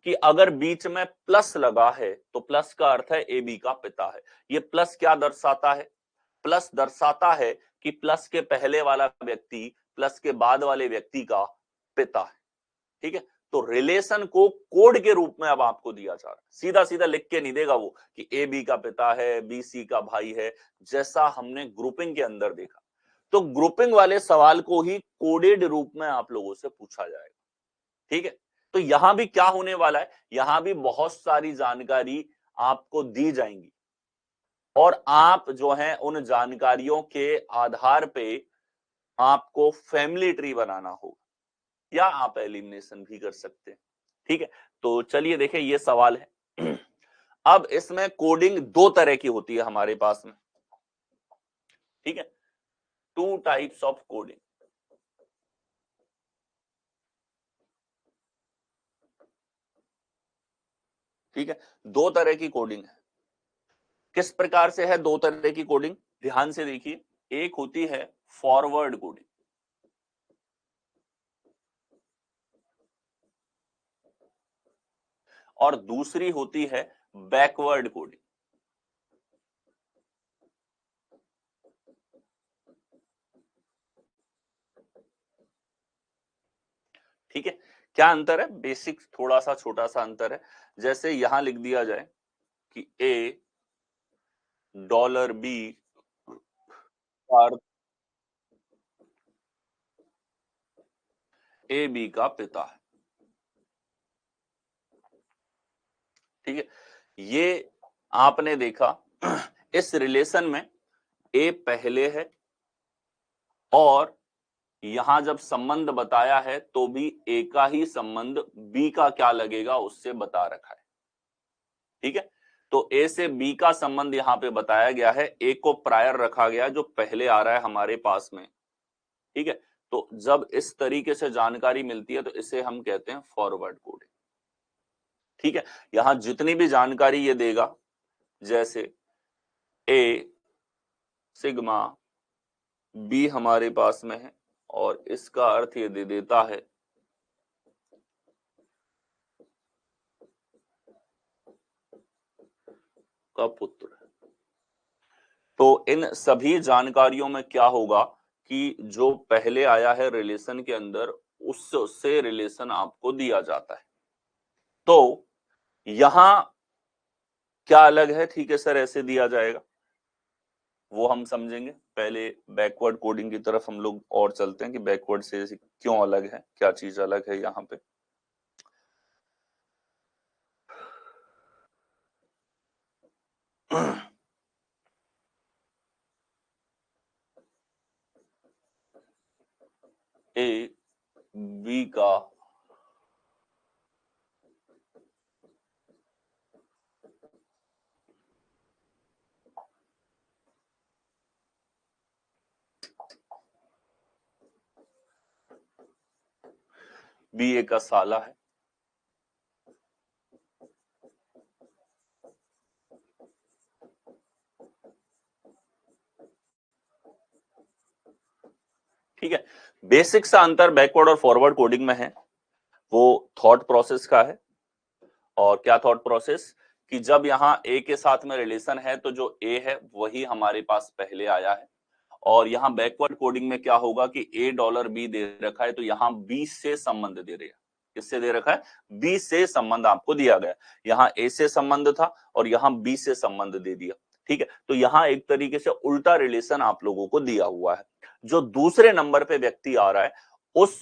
कि अगर बीच में प्लस लगा है तो प्लस का अर्थ है ए बी का पिता है। ये प्लस क्या दर्शाता है? प्लस दर्शाता है कि प्लस के पहले वाला व्यक्ति प्लस के बाद वाले व्यक्ति का पिता है। ठीक है, तो रिलेशन को कोड के रूप में अब आपको दिया जा रहा है, सीधा सीधा लिख के नहीं देगा वो कि ए बी का पिता है, बी सी का भाई है, जैसा हमने ग्रुपिंग के अंदर देखा। तो ग्रुपिंग वाले सवाल को ही कोडेड रूप में आप लोगों से पूछा जाएगा। ठीक है, तो यहां भी क्या होने वाला है, यहां भी बहुत सारी जानकारी आपको दी जाएंगी, और आप जो है उन जानकारियों के आधार पे आपको फैमिली ट्री बनाना होगा, या आप एलिमिनेशन भी कर सकते हैं। ठीक है, तो चलिए देखें ये सवाल है। अब इसमें कोडिंग 2 तरह की होती है हमारे पास में। ठीक है, 2 टाइप्स ऑफ कोडिंग। ठीक है, 2 तरह की कोडिंग है। किस प्रकार से है 2 तरह की कोडिंग? ध्यान से देखिए, एक होती है फॉरवर्ड कोडिंग, और दूसरी होती है बैकवर्ड कोडिंग। ठीक है, क्या अंतर है? बेसिक थोड़ा सा छोटा सा अंतर है। जैसे यहां लिख दिया जाए कि ए डॉलर बी का अर्थ ए बी का पिता है। ठीक है, ये आपने देखा इस रिलेशन में ए पहले है और यहां जब संबंध बताया है तो भी ए का ही संबंध बी का क्या लगेगा उससे बता रखा है। ठीक है, तो ए से बी का संबंध यहां पे बताया गया है, ए को प्रायर रखा गया जो पहले आ रहा है हमारे पास में। ठीक है, तो जब इस तरीके से जानकारी मिलती है तो इसे हम कहते हैं फॉरवर्ड कोडिंग। ठीक है, यहां जितनी भी जानकारी ये देगा, जैसे ए सिग्मा बी हमारे पास में है और इसका अर्थ ये दे देता है का पुत्र। तो इन सभी जानकारियों में क्या होगा कि जो पहले आया है रिलेशन के अंदर उससे रिलेशन आपको दिया जाता है। तो यहां क्या अलग है? ठीक है सर, ऐसे दिया जाएगा, वो हम समझेंगे। पहले बैकवर्ड कोडिंग की तरफ हम लोग और चलते हैं कि बैकवर्ड से क्यों अलग है, क्या चीज अलग है यहाँ पे। ए बी का बी ए का साला है। ठीक है, बेसिक सा अंतर बैकवर्ड और फॉरवर्ड कोडिंग में है, वो थॉट प्रोसेस का है। और क्या थॉट प्रोसेस? कि जब यहाँ ए के साथ में रिलेशन है तो जो ए है वही हमारे पास पहले आया है, और यहाँ बैकवर्ड कोडिंग में क्या होगा कि ए डॉलर बी दे रखा है तो यहाँ बी से संबंध दे रहे हैं। किससे दे रखा है? बी से संबंध आपको दिया गया। यहाँ ए से संबंध था और यहाँ बी से संबंध दे दिया। ठीक है, तो यहाँ एक तरीके से उल्टा रिलेशन आप लोगों को दिया हुआ है। जो दूसरे नंबर पे व्यक्ति आ रहा है उस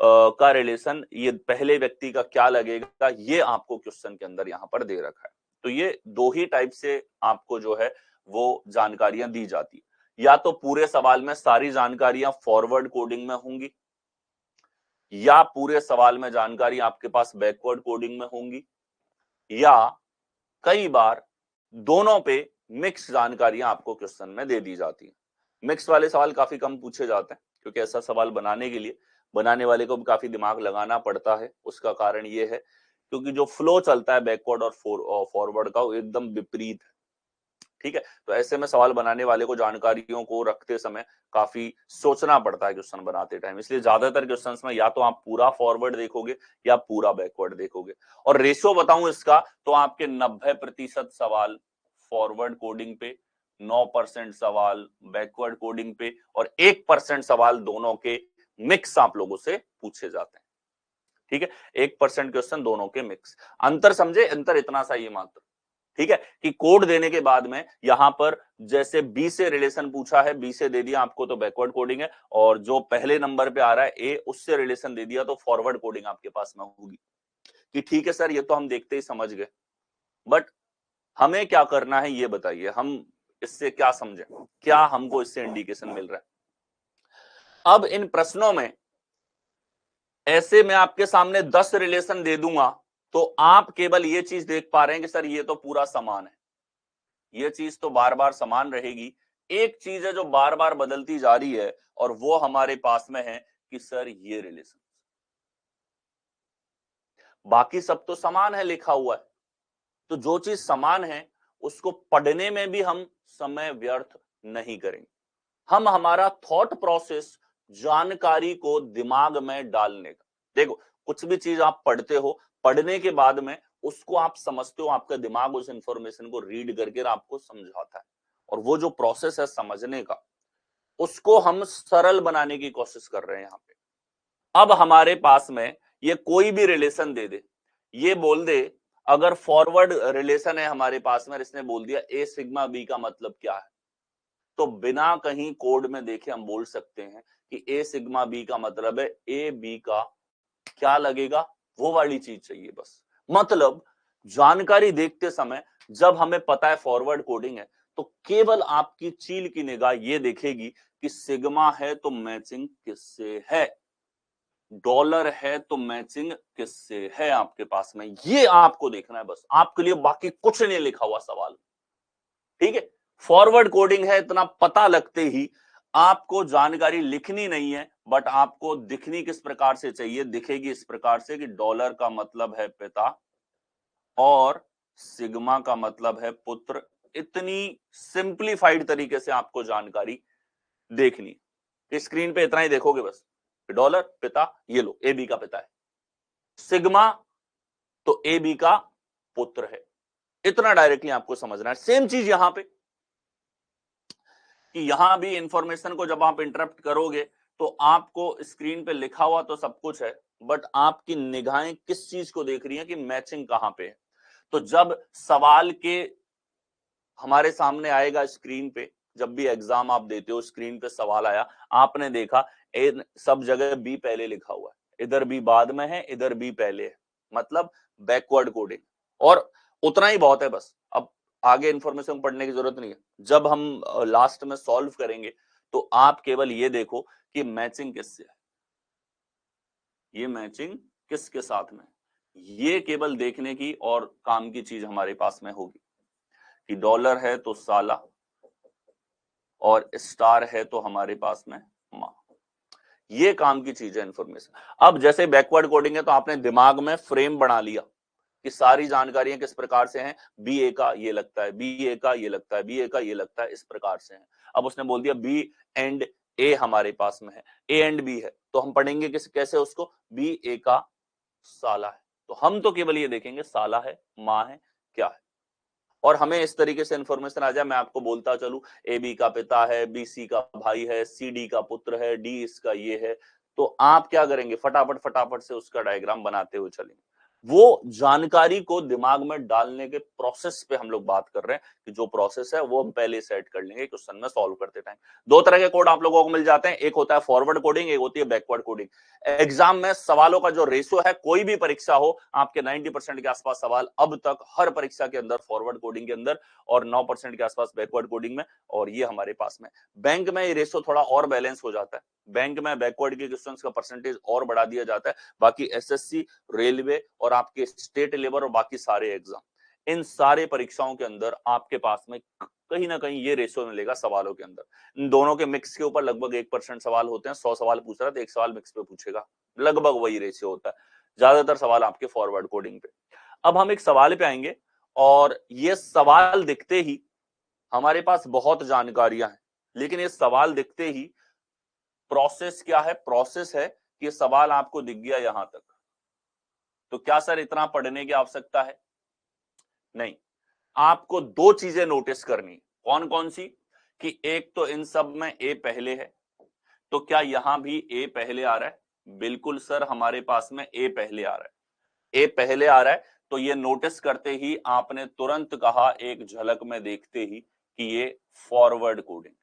का रिलेशन ये पहले व्यक्ति का क्या लगेगा, ये आपको क्वेश्चन के अंदर यहाँ पर दे रखा है। तो ये दो ही टाइप से आपको जो है वो जानकारियां दी जाती है। या तो पूरे सवाल में सारी जानकारियां फॉरवर्ड कोडिंग में होंगी, या पूरे सवाल में जानकारी आपके पास बैकवर्ड कोडिंग में होंगी, या कई बार दोनों पे मिक्स जानकारियां आपको क्वेश्चन में दे दी जाती हैं। मिक्स वाले सवाल काफी कम पूछे जाते हैं क्योंकि ऐसा सवाल बनाने के लिए बनाने वाले को भी काफी दिमाग लगाना पड़ता है। उसका कारण ये है क्योंकि जो फ्लो चलता है बैकवर्ड और फॉरवर्ड का वो एकदम विपरीत है। ठीक है, तो ऐसे में सवाल बनाने वाले को जानकारियों को रखते समय काफी सोचना पड़ता है क्वेश्चन बनाते टाइम। इसलिए ज्यादातर क्वेश्चंस में या तो आप पूरा फॉरवर्ड देखोगे या पूरा बैकवर्ड देखोगे। और रेशियो बताऊं इसका तो आपके 90% सवाल फॉरवर्ड कोडिंग पे, 9% सवाल बैकवर्ड कोडिंग पे और 1% सवाल दोनों के मिक्स आप लोगों से पूछे जाते हैं। ठीक है, 1% क्वेश्चन दोनों के मिक्स। अंतर समझे? अंतर इतना सा ही मात्र। ठीक है, कि कोड देने के बाद में यहां पर जैसे बी से रिलेशन पूछा है, बी से दे दिया आपको तो बैकवर्ड कोडिंग है, और जो पहले नंबर पे आ रहा है ए उससे रिलेशन दे दिया तो फॉरवर्ड कोडिंग आपके पास में होगी। कि ठीक है सर, ये तो हम देखते ही समझ गए, बट हमें क्या करना है ये बताइए, हम इससे क्या समझे, क्या हमको इससे इंडिकेशन मिल रहा है। अब इन प्रश्नों में ऐसे मैं आपके सामने 10 रिलेशन दे दूंगा तो आप केवल ये चीज देख पा रहे हैं कि सर ये तो पूरा समान है, ये चीज तो बार बार समान रहेगी। एक चीज है जो बार बार बदलती जा रही है और वो हमारे पास में है कि सर ये रिलेशन, बाकी सब तो समान है लिखा हुआ है। तो जो चीज समान है उसको पढ़ने में भी हम समय व्यर्थ नहीं करेंगे। हम हमारा थॉट प्रोसेस जानकारी को दिमाग में डालने का, देखो कुछ भी चीज आप पढ़ते हो, पढ़ने के बाद में उसको आप समझते हो, आपका दिमाग उस इंफॉर्मेशन को रीड करके आपको समझाता है, और वो जो प्रोसेस है समझने का, उसको हम सरल बनाने की कोशिश कर रहे हैं यहाँ पे। अब हमारे पास में ये कोई भी रिलेशन दे दे, ये बोल दे अगर फॉरवर्ड रिलेशन है हमारे पास में, इसने बोल दिया ए सिग्मा बी का मतलब क्या है, तो बिना कहीं कोड में देखे हम बोल सकते हैं कि ए सिग्मा बी का मतलब है ए बी का क्या लगेगा, वो वाली चीज चाहिए बस। मतलब जानकारी देखते समय जब हमें पता है फॉरवर्ड कोडिंग है, तो केवल आपकी चील की निगाह ये देखेगी कि सिग्मा है तो मैचिंग किससे है, डॉलर है तो मैचिंग किससे है आपके पास में, ये आपको देखना है बस, आपके लिए बाकी कुछ नहीं लिखा हुआ सवाल। ठीक है, फॉरवर्ड कोडिंग है इतना पता लगते ही आपको जानकारी लिखनी नहीं है, बट आपको दिखनी किस प्रकार से चाहिए, दिखेगी इस प्रकार से कि डॉलर का मतलब है पिता और सिग्मा का मतलब है पुत्र। इतनी सिंप्लीफाइड तरीके से आपको जानकारी देखनी, स्क्रीन पे इतना ही देखोगे बस, डॉलर पिता, ये लो ए बी का पिता है, सिग्मा तो ए बी का पुत्र है, इतना डायरेक्टली आपको समझना है। सेम चीज यहां पे कि यहां भी इंफॉर्मेशन को जब आप इंटरप्ट करोगे तो आपको स्क्रीन पे लिखा हुआ तो सब कुछ है, बट आपकी निगाहें किस चीज को देख रही हैं कि मैचिंग कहां पे है। तो जब सवाल के हमारे सामने आएगा स्क्रीन पे, जब भी एग्जाम आप देते हो स्क्रीन पे सवाल आया, आपने देखा सब जगह बी पहले लिखा हुआ है, इधर बी बाद में है, इधर बी पहले है, मतलब बैकवर्ड कोडिंग, और उतना ही बहुत है बस। अब आगे इंफॉर्मेशन पढ़ने की जरूरत नहीं है, जब हम लास्ट में सॉल्व करेंगे तो आप केवल ये देखो कि मैचिंग किससे है, ये मैचिंग किसके साथ में, ये केवल देखने की और काम की चीज हमारे पास में होगी कि डॉलर है तो साला और स्टार है तो हमारे पास में माँ, ये काम की चीज है इंफॉर्मेशन। अब जैसे बैकवर्ड कोडिंग है तो आपने दिमाग में फ्रेम बना लिया कि सारी जानकारियां किस प्रकार से हैं, बी ए का ये लगता है, बी ए का ये लगता है, बी ए का ये लगता है, इस प्रकार से है। अब उसने बोल दिया बी एंड ए हमारे पास में है, ए एंड बी है, तो हम पढ़ेंगे किस कैसे उसको, बी ए का साला है, तो हम तो केवल ये देखेंगे साला है, माँ है, क्या है, और हमें इस तरीके से इंफॉर्मेशन आ जाए, मैं आपको बोलता चलूं ए बी का पिता है, बी सी का भाई है, सी डी का पुत्र है, डी इसका ये है, तो आप क्या करेंगे, फटाफट फटाफट से उसका डायग्राम बनाते हुए चलेंगे। वो जानकारी को दिमाग में डालने के प्रोसेस पे हम लोग बात कर रहे हैं कि जो प्रोसेस है वो हम पहले सेट कर लेंगे क्वेश्चन में सॉल्व करते टाइम। दो तरह के कोड आप लोगों को मिल जाते हैं, एक होता है फॉरवर्ड कोडिंग, एक होती है बैकवर्ड कोडिंग। एग्जाम में सवालों का जो रेशियो है, कोई भी परीक्षा हो, आपके 90% के आसपास सवाल अब तक हर परीक्षा के अंदर फॉरवर्ड कोडिंग के अंदर और 9% के आसपास बैकवर्ड कोडिंग में, और ये हमारे पास में बैंक में ये रेशियो थोड़ा और बैलेंस हो जाता है, बैंक में बैकवर्ड के क्वेश्चंस का परसेंटेज और बढ़ा दिया जाता है। बाकी एसएससी, रेलवे और आपके स्टेट लेवल और बाकी सारे एग्जाम, इन सारे परीक्षाओं के अंदर आपके पास में कहीं ना कहीं ये रेशियो मिलेगा सवालों के अंदर। इन दोनों के मिक्स के ऊपर लगभग 1% सवाल होते हैं, 100 सवाल पूछ रहा है तो 1 सवाल मिक्स पे पूछेगा, लगभग वही रेशियो होता है, ज्यादातर सवाल आपके फॉरवर्ड कोडिंग पे। अब हम एक सवाल पे आएंगे, और ये सवाल दिखते ही हमारे पास बहुत जानकारियां हैं, लेकिन ये सवाल दिखते ही प्रोसेस क्या है, प्रोसेस है कि ये सवाल आपको दिख गया यहां तक, तो क्या सर इतना पढ़ने की आवश्यकता है, नहीं। आपको दो चीजें नोटिस करनी, कौन कौन सी, कि एक तो इन सब में ए पहले है, तो क्या यहां भी ए पहले आ रहा है, बिल्कुल सर हमारे पास में ए पहले आ रहा है, ए पहले आ रहा है, तो ये नोटिस करते ही आपने तुरंत कहा एक झलक में देखते ही कि ये फॉरवर्ड कोडिंग,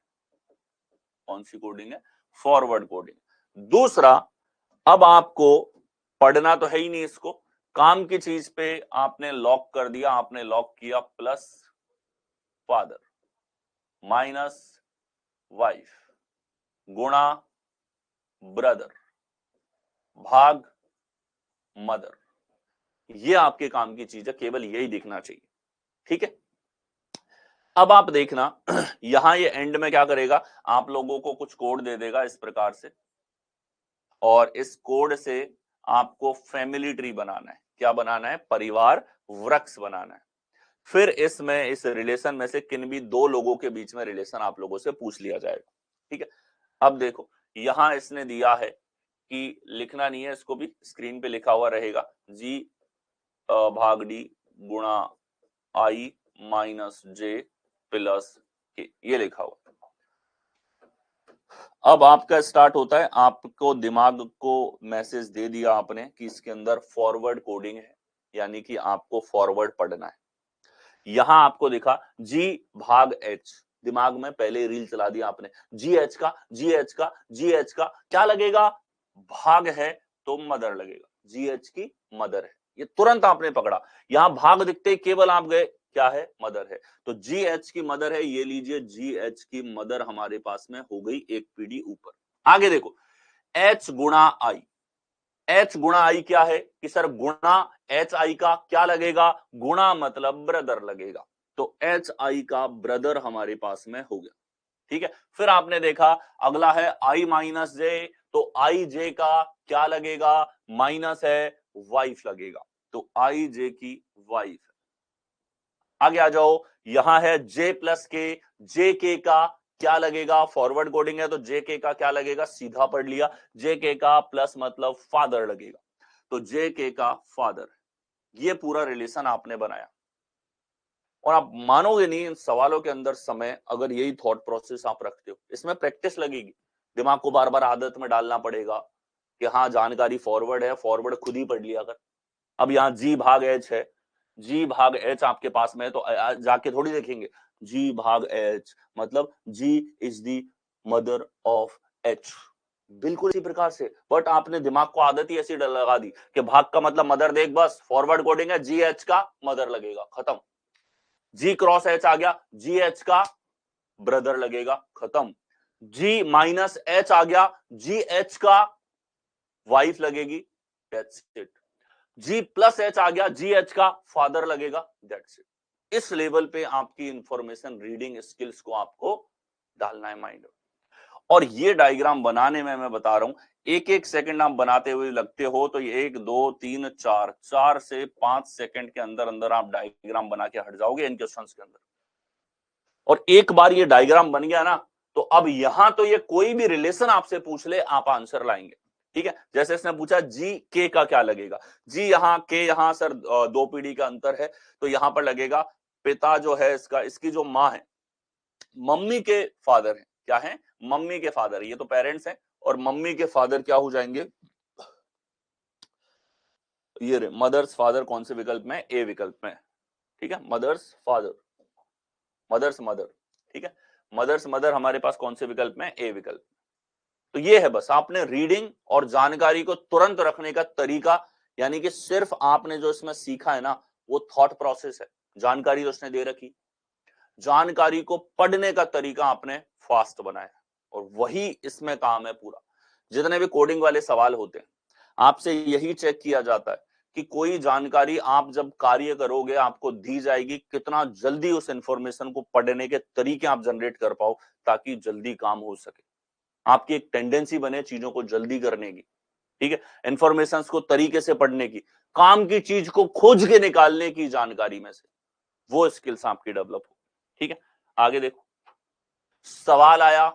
कौन सी कोडिंग है, फॉरवर्ड कोडिंग। दूसरा, अब आपको पढ़ना तो है ही नहीं इसको, काम की चीज पे आपने लॉक कर दिया, आपने लॉक किया प्लस फादर माइनस वाइफ गुणा ब्रदर भाग मदर, ये आपके काम की चीज है, केवल यही दिखना चाहिए। ठीक है, अब आप देखना यहां ये एंड में क्या करेगा, आप लोगों को कुछ कोड दे देगा इस प्रकार से, और इस कोड से आपको फैमिली ट्री बनाना है, क्या बनाना है, परिवार वृक्ष बनाना है। फिर इसमें इस रिलेशन में से किन भी दो लोगों के बीच में रिलेशन आप लोगों से पूछ लिया जाएगा। ठीक है, अब देखो यहां इसने दिया है कि लिखना नहीं है, इसको भी स्क्रीन पे लिखा हुआ रहेगा, जी भाग डी गुणा आई माइनस जे प्लस के, ये लिखा हुआ। अब आपका स्टार्ट होता है, आपको दिमाग को मैसेज दे दिया आपने कि इसके अंदर फॉरवर्ड कोडिंग है, यानी कि आपको फॉरवर्ड पढ़ना है। यहां आपको दिखा जी भाग एच, दिमाग में पहले रील चला दिया आपने, जी एच का जी एच का जी एच का क्या लगेगा, भाग है तो मदर लगेगा, जी एच की मदर है, ये तुरंत आपने पकड़ा। यहां भाग दिखते ही केवल आप गए क्या है, मदर है, तो जी एच की मदर है, ये लीजिए जी एच की मदर हमारे पास में हो गई एक पीढ़ी ऊपर। आगे देखो एच गुणा आई, एच गुणा आई क्या है कि सर गुणा एच आई का क्या लगेगा, गुणा मतलब ब्रदर लगेगा, तो एच आई का ब्रदर हमारे पास में हो गया। ठीक है, फिर आपने देखा अगला है आई माइनस जे, तो आई जे का क्या लगेगा, माइनस है वाइफ लगेगा, तो आई जे की वाइफ। आगे आ जाओ, यहां है जे प्लस के, जे के का क्या लगेगा, फॉरवर्ड कोडिंग है तो जे के का क्या लगेगा, सीधा पढ़ लिया, जे के का प्लस मतलब फादर लगेगा, तो जे के का फादर। ये पूरा रिलेशन आपने बनाया और आप मानोगे नहीं, इन सवालों के अंदर समय, अगर यही थॉट प्रोसेस आप रखते हो, इसमें प्रैक्टिस लगेगी, दिमाग को बार बार आदत में डालना पड़ेगा कि हाँ जानकारी फॉरवर्ड है, फॉरवर्ड खुद ही पढ़ लिया कर। अब यहाँ जी भाग एच है, जी भाग एच आपके पास में है, तो जाके थोड़ी देखेंगे जी भाग एच मतलब G is the mother of H, बिल्कुल इसी प्रकार से, बट आपने दिमाग को आदत ही ऐसी लगा दी कि भाग का मतलब मदर देख, बस फॉरवर्ड कोडिंग है, जी एच का मदर लगेगा, खत्म। जी क्रॉस एच आ गया, जी एच का ब्रदर लगेगा, खत्म। जी माइनस एच आ गया, जी एच का वाइफ लगेगी, that's it. G plus H आ गया, जी एच का फादर लगेगा, दैट्स इट। इस लेवल पे आपकी इंफॉर्मेशन रीडिंग स्किल्स को आपको डालना है माइंड। और ये डायग्राम बनाने में मैं बता रहा हूं, एक एक सेकंड आप बनाते हुए लगते हो, तो ये 1 2 3 4 4 से 5 सेकंड के अंदर अंदर आप डायग्राम बना के हट जाओगे इन क्वेश्चंस के अंदर। और एक बार ये डायग्राम बन गया ना, तो अब यहां तो ये कोई भी रिलेशन आपसे पूछ ले, आप आंसर लाएंगे। ठीक है, जैसे इसने पूछा जी के का क्या लगेगा, जी यहाँ के, यहाँ सर 2 पीढ़ी का अंतर है, तो यहां पर लगेगा पिता जो है इसका, इसकी जो माँ है, मम्मी के फादर है, क्या है, मम्मी के फादर, ये तो पेरेंट्स हैं, और मम्मी के फादर क्या हो जाएंगे, ये मदर्स फादर कौन से विकल्प में, ए विकल्प में। ठीक है, मदर्स फादर, मदर्स मदर, ठीक है, मदर्स मदर हमारे पास कौन से विकल्प में, ए विकल्प। तो ये है, बस आपने रीडिंग और जानकारी को तुरंत रखने का तरीका, यानी कि सिर्फ आपने जो इसमें सीखा है ना, वो थॉट प्रोसेस है, जानकारी तो उसने दे रखी, जानकारी को पढ़ने का तरीका आपने फास्ट बनाया, और वही इसमें काम है पूरा। जितने भी कोडिंग वाले सवाल होते हैं, आपसे यही चेक किया जाता है कि कोई जानकारी आप जब कार्य करोगे, आपको दी जाएगी, कितना जल्दी उस इंफॉर्मेशन को पढ़ने के तरीके आप जनरेट कर पाओ, ताकि जल्दी काम हो सके, आपकी एक टेंडेंसी बने चीजों को जल्दी करने की। ठीक है, इंफॉर्मेशन को तरीके से पढ़ने की, काम की चीज को खोज के निकालने की जानकारी में से, वो स्किल्स आपकी डेवलप हो। ठीक है, आगे देखो, सवाल आया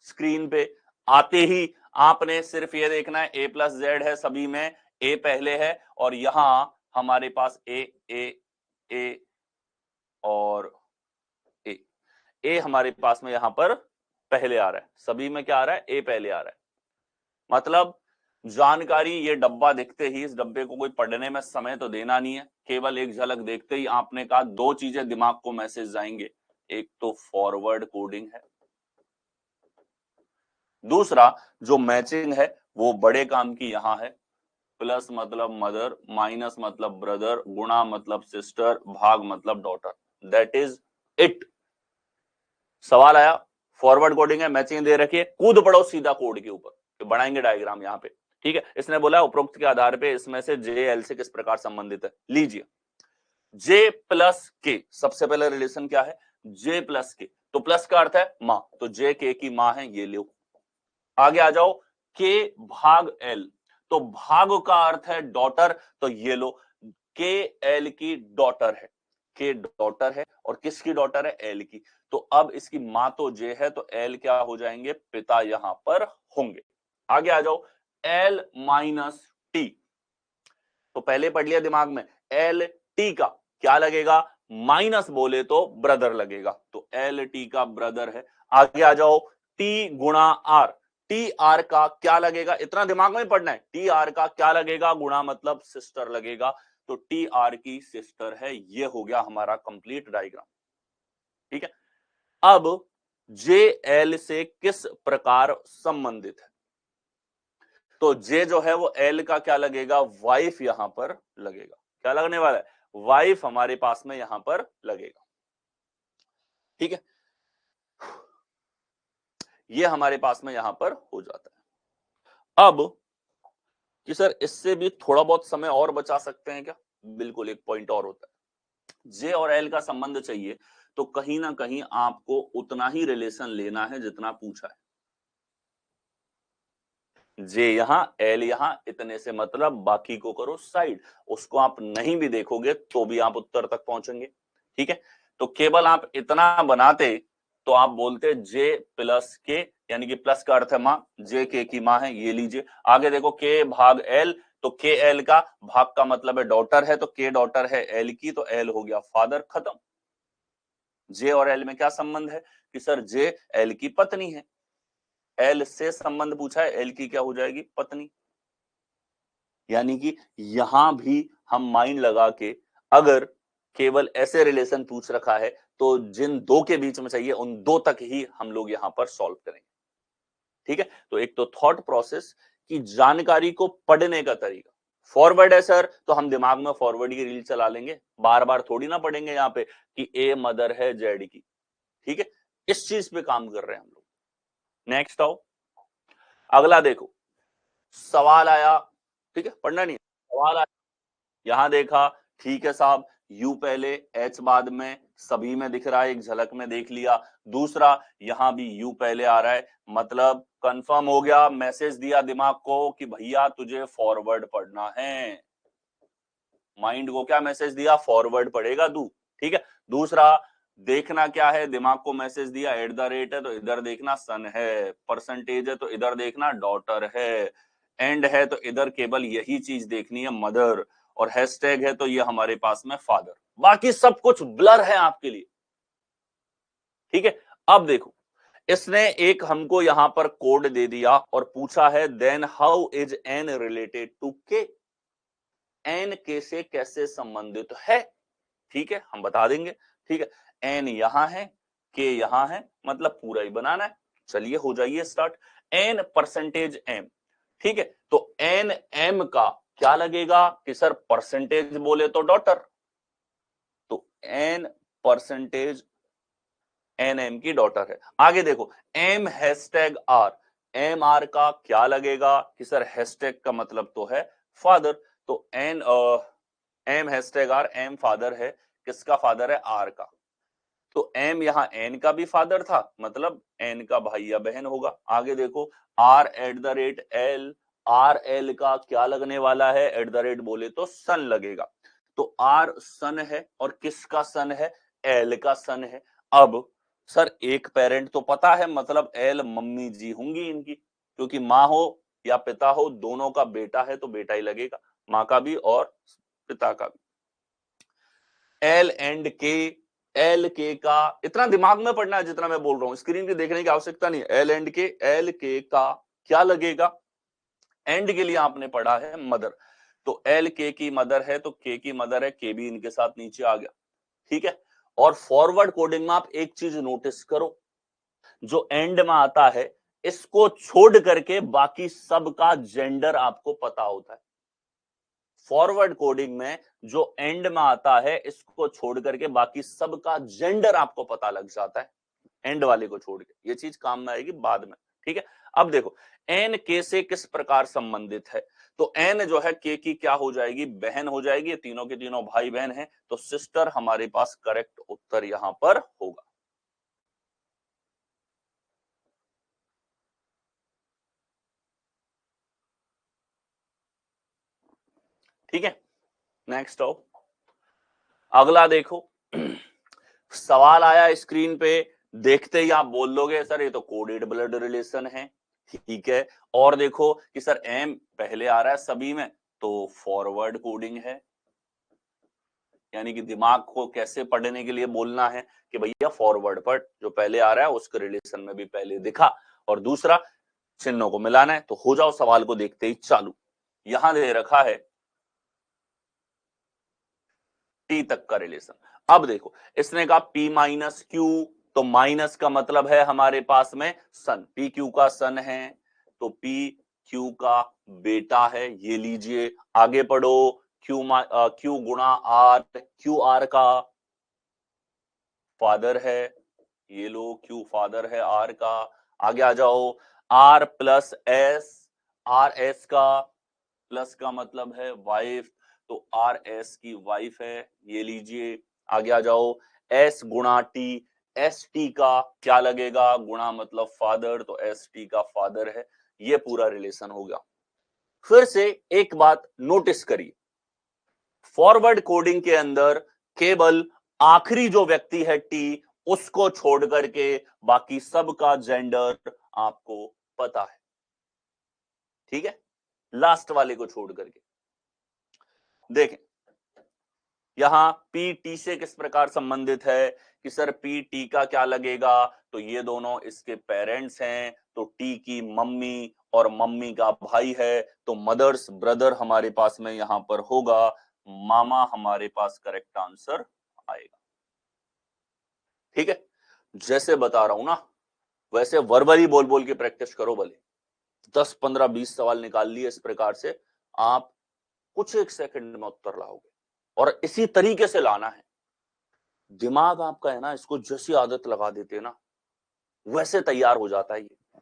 स्क्रीन पे, आते ही आपने सिर्फ ये देखना है ए प्लस जेड है सभी में, ए पहले है, और यहां हमारे पास ए और ए, ए हमारे पास में यहां पर पहले आ रहा है, सभी में क्या आ रहा है, ए पहले आ रहा है। मतलब जानकारी, ये डब्बा दिखते ही, इस डब्बे को कोई पढ़ने में समय तो देना नहीं है, केवल एक झलक देखते ही आपने कहा, 2 चीजें दिमाग को मैसेज जाएंगे, एक तो फॉरवर्ड कोडिंग है, दूसरा जो मैचिंग है वो बड़े काम की यहां है, प्लस मतलब मदर, माइनस मतलब ब्रदर, गुणा मतलब सिस्टर, भाग मतलब डॉटर, दैट इज इट। सवाल आया, फॉरवर्ड कोडिंग है, मैचिंग दे रखी है, कूद पड़ो सीधा कोड के ऊपर, तो बनाएंगे डायग्राम यहां पे। ठीक है, इसने बोला उपरोक्त के आधार पे इसमें से जे एल से किस प्रकार संबंधित है, लीजिए जे प्लस के, सबसे पहले रिलेशन क्या है, जे प्लस के, तो प्लस का अर्थ है मां, तो जे के की मां है, ये लो। आगे आ जाओ, के भाग एल, तो भाग का अर्थ है डॉटर, तो ये लो, के एल की डॉटर है, के डॉटर है, और किसकी डॉटर है, एल की, तो अब इसकी मां तो जे है, तो एल क्या हो जाएंगे, पिता यहां पर होंगे। आगे आ जाओ, एल माइनस टी, तो पहले पढ़ लिया दिमाग में, एल टी का क्या लगेगा, माइनस बोले तो ब्रदर लगेगा, तो एल टी का ब्रदर है। आगे आ जाओ, टी गुणा आर, टी आर का क्या लगेगा, इतना दिमाग में पढ़ना है, टी आर का क्या लगेगा, गुणा मतलब सिस्टर लगेगा, तो टी आर की सिस्टर है। ये हो गया हमारा कंप्लीट डायग्राम। ठीक है, अब जे एल से किस प्रकार संबंधित है, तो जे जो है वो एल का क्या लगेगा, वाइफ यहां पर लगेगा, क्या लगने वाला है, वाइफ हमारे पास में यहां पर लगेगा। ठीक है, ये हमारे पास में यहां पर हो जाता है। अब कि सर इससे भी थोड़ा बहुत समय और बचा सकते हैं क्या, बिल्कुल, एक पॉइंट और होता है, जे और एल का संबंध चाहिए तो कहीं ना कहीं आपको उतना ही रिलेशन लेना है जितना पूछा है। जे यहां, एल यहां, इतने से मतलब बाकी को करो साइड, उसको आप नहीं भी देखोगे तो भी आप उत्तर तक पहुंचेंगे। ठीक है, तो केवल आप इतना बनाते तो आप बोलते जे प्लस के, यानी कि प्लस का अर्थ है मां, जे के की मां है, ये लीजिए। आगे देखो के भाग एल, तो के एल का भाग का मतलब है डॉटर है, तो के डॉटर है एल की, तो एल हो गया फादर, खत्म। जे और एल में क्या संबंध है कि सर जे एल की पत्नी है, एल से संबंध पूछा है, एल की क्या हो जाएगी, पत्नी। यानी कि यहां भी हम माइंड लगा के, अगर केवल ऐसे रिलेशन पूछ रखा है तो जिन दो के बीच में चाहिए उन दो तक ही हम लोग यहां पर सॉल्व करेंगे। ठीक है, तो एक तो थॉट प्रोसेस की जानकारी को पढ़ने का तरीका, फॉरवर्ड है सर तो हम दिमाग में फॉरवर्ड की रील चला लेंगे, बार बार थोड़ी ना पढ़ेंगे यहाँ पे कि ए मदर है जेड की। ठीक है, इस चीज पे काम कर रहे हैं हम लोग। नेक्स्ट आओ, अगला देखो, सवाल आया, ठीक है, पढ़ना नहीं, सवाल आया, यहां देखा, ठीक है साहब, यू पहले एच बाद में, सभी में दिख रहा है, एक झलक में देख लिया। दूसरा, यहां भी यू पहले आ रहा है, मतलब कंफर्म हो गया, मैसेज दिया दिमाग को कि भैया तुझे फॉरवर्ड पढ़ना है, माइंड को क्या मैसेज दिया, फॉरवर्ड पढ़ेगा तू। ठीक है, दूसरा, देखना क्या है, दिमाग को मैसेज दिया एट द रेट है तो इधर देखना सन है, परसेंटेज है तो इधर देखना डॉटर है, एंड है तो इधर केवल यही चीज देखनी है मदर, और हैशटैग है तो ये हमारे पास में फादर, बाकी सब कुछ ब्लर है आपके लिए। ठीक है, अब देखो, इसने एक हमको यहां पर कोड दे दिया और पूछा है then how is N related to K, N K से कैसे संबंधित है। ठीक है, हम बता देंगे। ठीक है, एन यहां है, के यहां है, मतलब पूरा ही बनाना है। चलिए हो जाइए स्टार्ट, एन परसेंटेज एम। ठीक है, तो एन एम का क्या लगेगा कि सर परसेंटेज बोले तो डॉटर, तो एन परसेंटेज एन एम की डॉटर है। आगे देखो, M hashtag R, M R का क्या लगेगा कि सर हैशटैग का मतलब तो है फादर, तो N M hashtag R, M father है, किसका फादर है, आर का, तो एम यहां एन का भी फादर था, मतलब एन का भाई या बहन होगा। आगे देखो, R at the rate L, R L का क्या लगने वाला है, एट द रेट बोले तो सन लगेगा, तो आर सन है, और किसका सन है, एल का सन है। अब सर एक पेरेंट तो पता है, मतलब एल मम्मी जी होंगी इनकी, क्योंकि माँ हो या पिता हो दोनों का बेटा है तो बेटा ही लगेगा, माँ का भी और पिता का भी। एल एंड के, एल के का इतना दिमाग में पढ़ना है जितना मैं बोल रहा हूं, स्क्रीन की देखने की आवश्यकता नहीं है। एल एंड के, एल के का क्या लगेगा, एंड के लिए आपने पढ़ा है मदर, तो एल के की मदर है तो के की मदर है, के भी इनके साथ नीचे आ गया। ठीक है, और फॉरवर्ड कोडिंग में आप एक चीज नोटिस करो, जो एंड में आता है इसको छोड़ करके बाकी सबका जेंडर आपको पता होता है। फॉरवर्ड कोडिंग में जो एंड में आता है इसको छोड़ करके बाकी सबका जेंडर आपको पता लग जाता है, एंड वाले को छोड़ के, ये चीज काम में आएगी बाद में। ठीक है, अब देखो, एन के से किस प्रकार संबंधित है, तो एन जो है के की क्या हो जाएगी, बहन हो जाएगी, ये तीनों के तीनों भाई बहन हैं, तो सिस्टर हमारे पास करेक्ट उत्तर यहां पर होगा। ठीक है, नेक्स्ट आओ, अगला देखो, सवाल आया स्क्रीन पे, देखते ही आप बोल लोगे सर ये तो कोडेड ब्लड रिलेशन है। ठीक है, और देखो कि सर एम पहले आ रहा है सभी में, तो फॉरवर्ड कोडिंग है। यानी कि दिमाग को कैसे पढ़ने के लिए बोलना है कि भैया फॉरवर्ड पढ़, जो पहले आ रहा है उसके रिलेशन में भी पहले दिखा, और दूसरा चिन्हों को मिलाना है। तो हो जाओ सवाल को देखते ही चालू। यहां दे रखा है टी तक का रिलेशन। अब देखो इसने कहा पी माइनस क्यू, तो माइनस का मतलब है हमारे पास में सन, पी क्यू का सन है, तो पी क्यू का बेटा है, ये लीजिए। आगे पढ़ो, क्यू गुणा आर, क्यू आर का फादर है, ये लो क्यू फादर है आर का। आगे आ जाओ, R plus S, R S का प्लस का मतलब है वाइफ, तो आर एस की वाइफ है, ये लीजिए। आगे आ जाओ, एस गुणा टी, एस टी का क्या लगेगा, गुणा मतलब फादर, तो एस टी का फादर है। ये पूरा रिलेशन हो गया। फिर से एक बात नोटिस करिए, फॉरवर्ड कोडिंग के अंदर केवल आखिरी जो व्यक्ति है टी, उसको छोड़ करके बाकी सबका जेंडर आपको पता है, ठीक है, लास्ट वाले को छोड़ करके। देखें यहां पी टी से किस प्रकार संबंधित है कि सर पी टी का क्या लगेगा, तो ये दोनों इसके पेरेंट्स हैं, तो टी की मम्मी और मम्मी का भाई है, तो मदर्स ब्रदर हमारे पास में यहां पर होगा, मामा हमारे पास करेक्ट आंसर आएगा। ठीक है, जैसे बता रहा हूं ना वैसे वर्बली बोल बोल के प्रैक्टिस करो, भले 10 15 20 सवाल निकाल लिए इस प्रकार से आप कुछ एक सेकंड में उत्तर लाओगे, और इसी तरीके से लाना है। दिमाग आपका है ना, इसको जैसी आदत लगा देते हैं ना वैसे तैयार हो जाता है ये।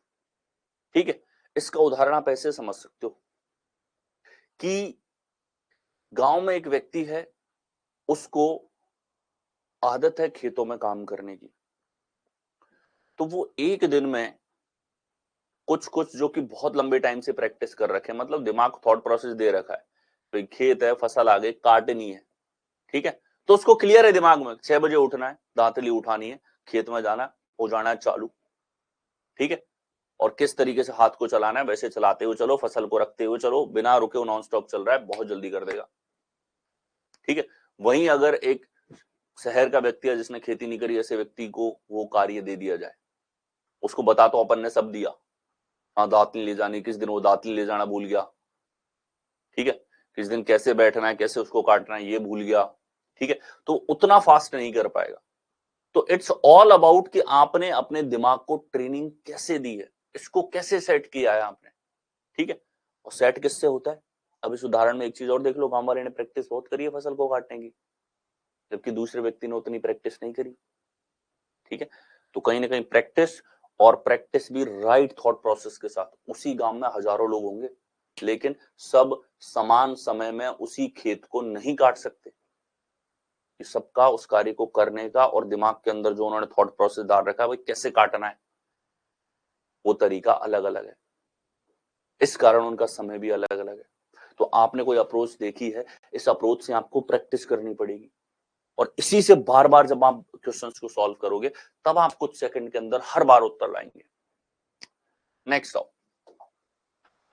ठीक है, इसका उदाहरण आप ऐसे समझ सकते हो कि गांव में एक व्यक्ति है, उसको आदत है खेतों में काम करने की, तो वो एक दिन में कुछ कुछ जो कि बहुत लंबे टाइम से प्रैक्टिस कर रखे हैं, मतलब दिमाग थॉट प्रोसेस दे रखा है, तो खेत है, फसल आ गई, काटनी है, ठीक है, तो उसको क्लियर है दिमाग में 6 बजे उठना है, दांतली उठानी है, खेत में जाना, हो जाना है चालू, ठीक है, और किस तरीके से हाथ को चलाना है वैसे चलाते हुए चलो, फसल को रखते हुए चलो, बिना रुके नॉन स्टॉप चल रहा है, बहुत जल्दी कर देगा। ठीक है, वहीं अगर एक शहर का व्यक्ति है जिसने खेती नहीं करी, ऐसे व्यक्ति को वो कार्य दे दिया जाए, उसको बता तो अपन ने सब दिया, हाँ दातली ले जानी, किस दिन वो दातली ले जाना भूल गया, ठीक है, किस दिन कैसे बैठना है, कैसे उसको काटना है ये भूल गया, ठीक है, तो उतना फास्ट नहीं कर पाएगा। तो इट्स ऑल अबाउट कि आपने अपने दिमाग को ट्रेनिंग कैसे दी है, इसको कैसे सेट किया है आपने, ठीक है, और सेट किससे होता है। अब इस उदाहरण में एक चीज और देख लो, गांव वाले ने प्रैक्टिस बहुत करी है फसल को काटने की, जबकि दूसरे व्यक्ति ने उतनी प्रैक्टिस नहीं करी, ठीक है, तो कहीं ना कहीं प्रैक्टिस, और प्रैक्टिस भी राइट थॉट प्रोसेस के साथ। उसी गांव में हजारों लोग होंगे, लेकिन सब समान समय में उसी खेत को नहीं काट सकते, कि सबका उस कार्य को करने का और दिमाग के अंदर जो उन्होंने थॉट प्रोसेस डाल रखा है वो कैसे काटना है, वो तरीका अलग अलग है, इस कारण उनका समय भी अलग अलग है। तो आपने कोई अप्रोच देखी है, इस अप्रोच से आपको प्रैक्टिस करनी पड़ेगी, और इसी से बार बार जब आप क्वेश्चंस को सॉल्व करोगे तब आप कुछ सेकंड के अंदर हर बार उत्तर लाएंगे। नेक्स्ट आओ,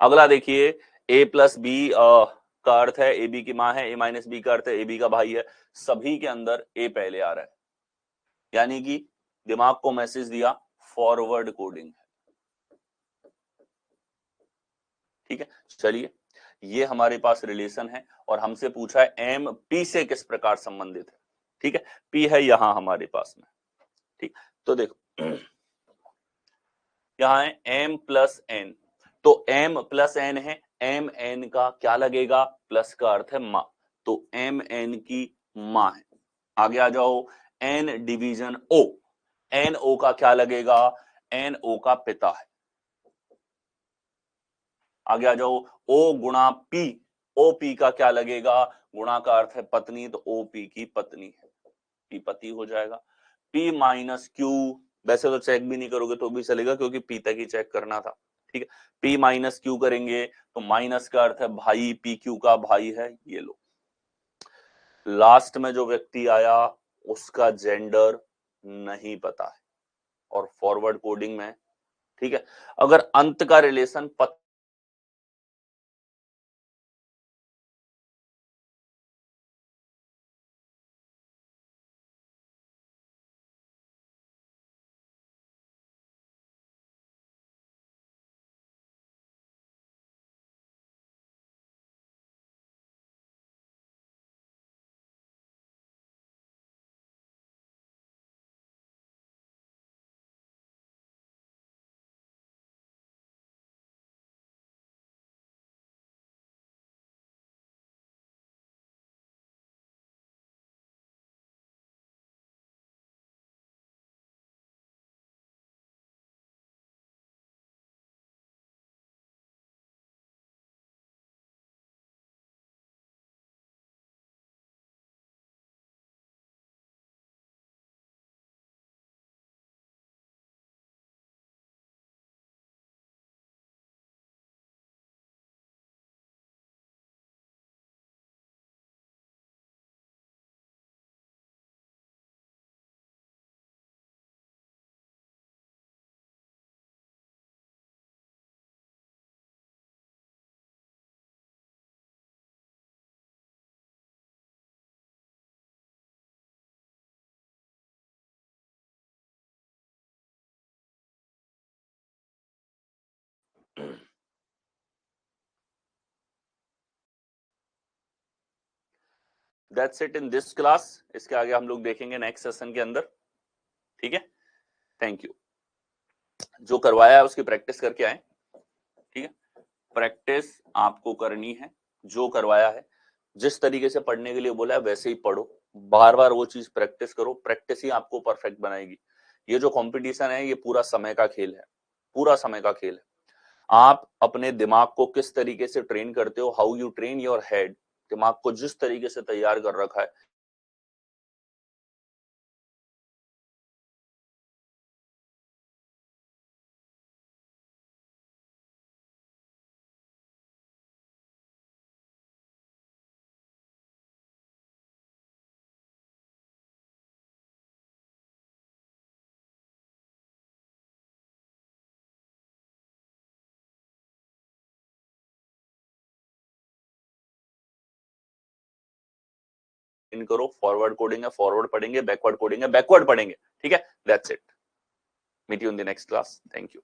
अगला देखिए, ए प्लस बी का अर्थ है ए बी की मां है, ए माइनस बी का अर्थ है ए बी का भाई है, सभी के अंदर ए पहले आ रहा है, यानी कि दिमाग को मैसेज दिया फॉरवर्ड कोडिंग है। ठीक है, चलिए ये हमारे पास रिलेशन है, और हमसे पूछा है एम पी से किस प्रकार संबंधित है। ठीक है, पी है यहां हमारे पास में, ठीक, तो देखो यहां है एम प्लस एन, तो एम प्लस एन है, एम एन का क्या लगेगा, प्लस का अर्थ है मां, तो एम एन की मां है। आगे आ जाओ, एन डिवीजन ओ, एन ओ का क्या लगेगा, एन ओ का पिता है। आगे आ जाओ, ओ गुणा पी, ओ पी का क्या लगेगा, गुणा का अर्थ है पत्नी, तो ओ पी की पत्नी है, पी पति हो जाएगा। पी माइनस क्यू, वैसे तो चेक भी नहीं करोगे तो भी चलेगा क्योंकि पी तक ही चेक करना था, ठीक है, पी माइनस क्यू करेंगे तो माइनस का अर्थ है भाई, पी क्यू का भाई है, ये लो। लास्ट में जो व्यक्ति आया उसका जेंडर नहीं पता है, और फॉरवर्ड कोडिंग में, ठीक है, अगर अंत का relation that's it in this class. इसके आगे हम लोग देखेंगे नेक्स्ट सेशन के अंदर। ठीक है, थैंक यू। जो करवाया है उसकी प्रैक्टिस करके आए। ठीक है, प्रैक्टिस आपको करनी है, जो करवाया है जिस तरीके से पढ़ने के लिए बोला है वैसे ही पढ़ो, बार बार वो चीज प्रैक्टिस करो, प्रैक्टिस ही आपको परफेक्ट बनाएगी। ये जो कंपटीशन है ये पूरा समय का खेल है, पूरा समय का खेल है। आप अपने दिमाग को किस तरीके से ट्रेन करते हो, how you train your head, दिमाग को जिस तरीके से तैयार कर रखा है इन करो। फॉरवर्ड कोडिंग है फॉरवर्ड पढ़ेंगे, बैकवर्ड कोडिंग है बैकवर्ड पढ़ेंगे। ठीक है, that's it. Meet you in the next class. Thank you.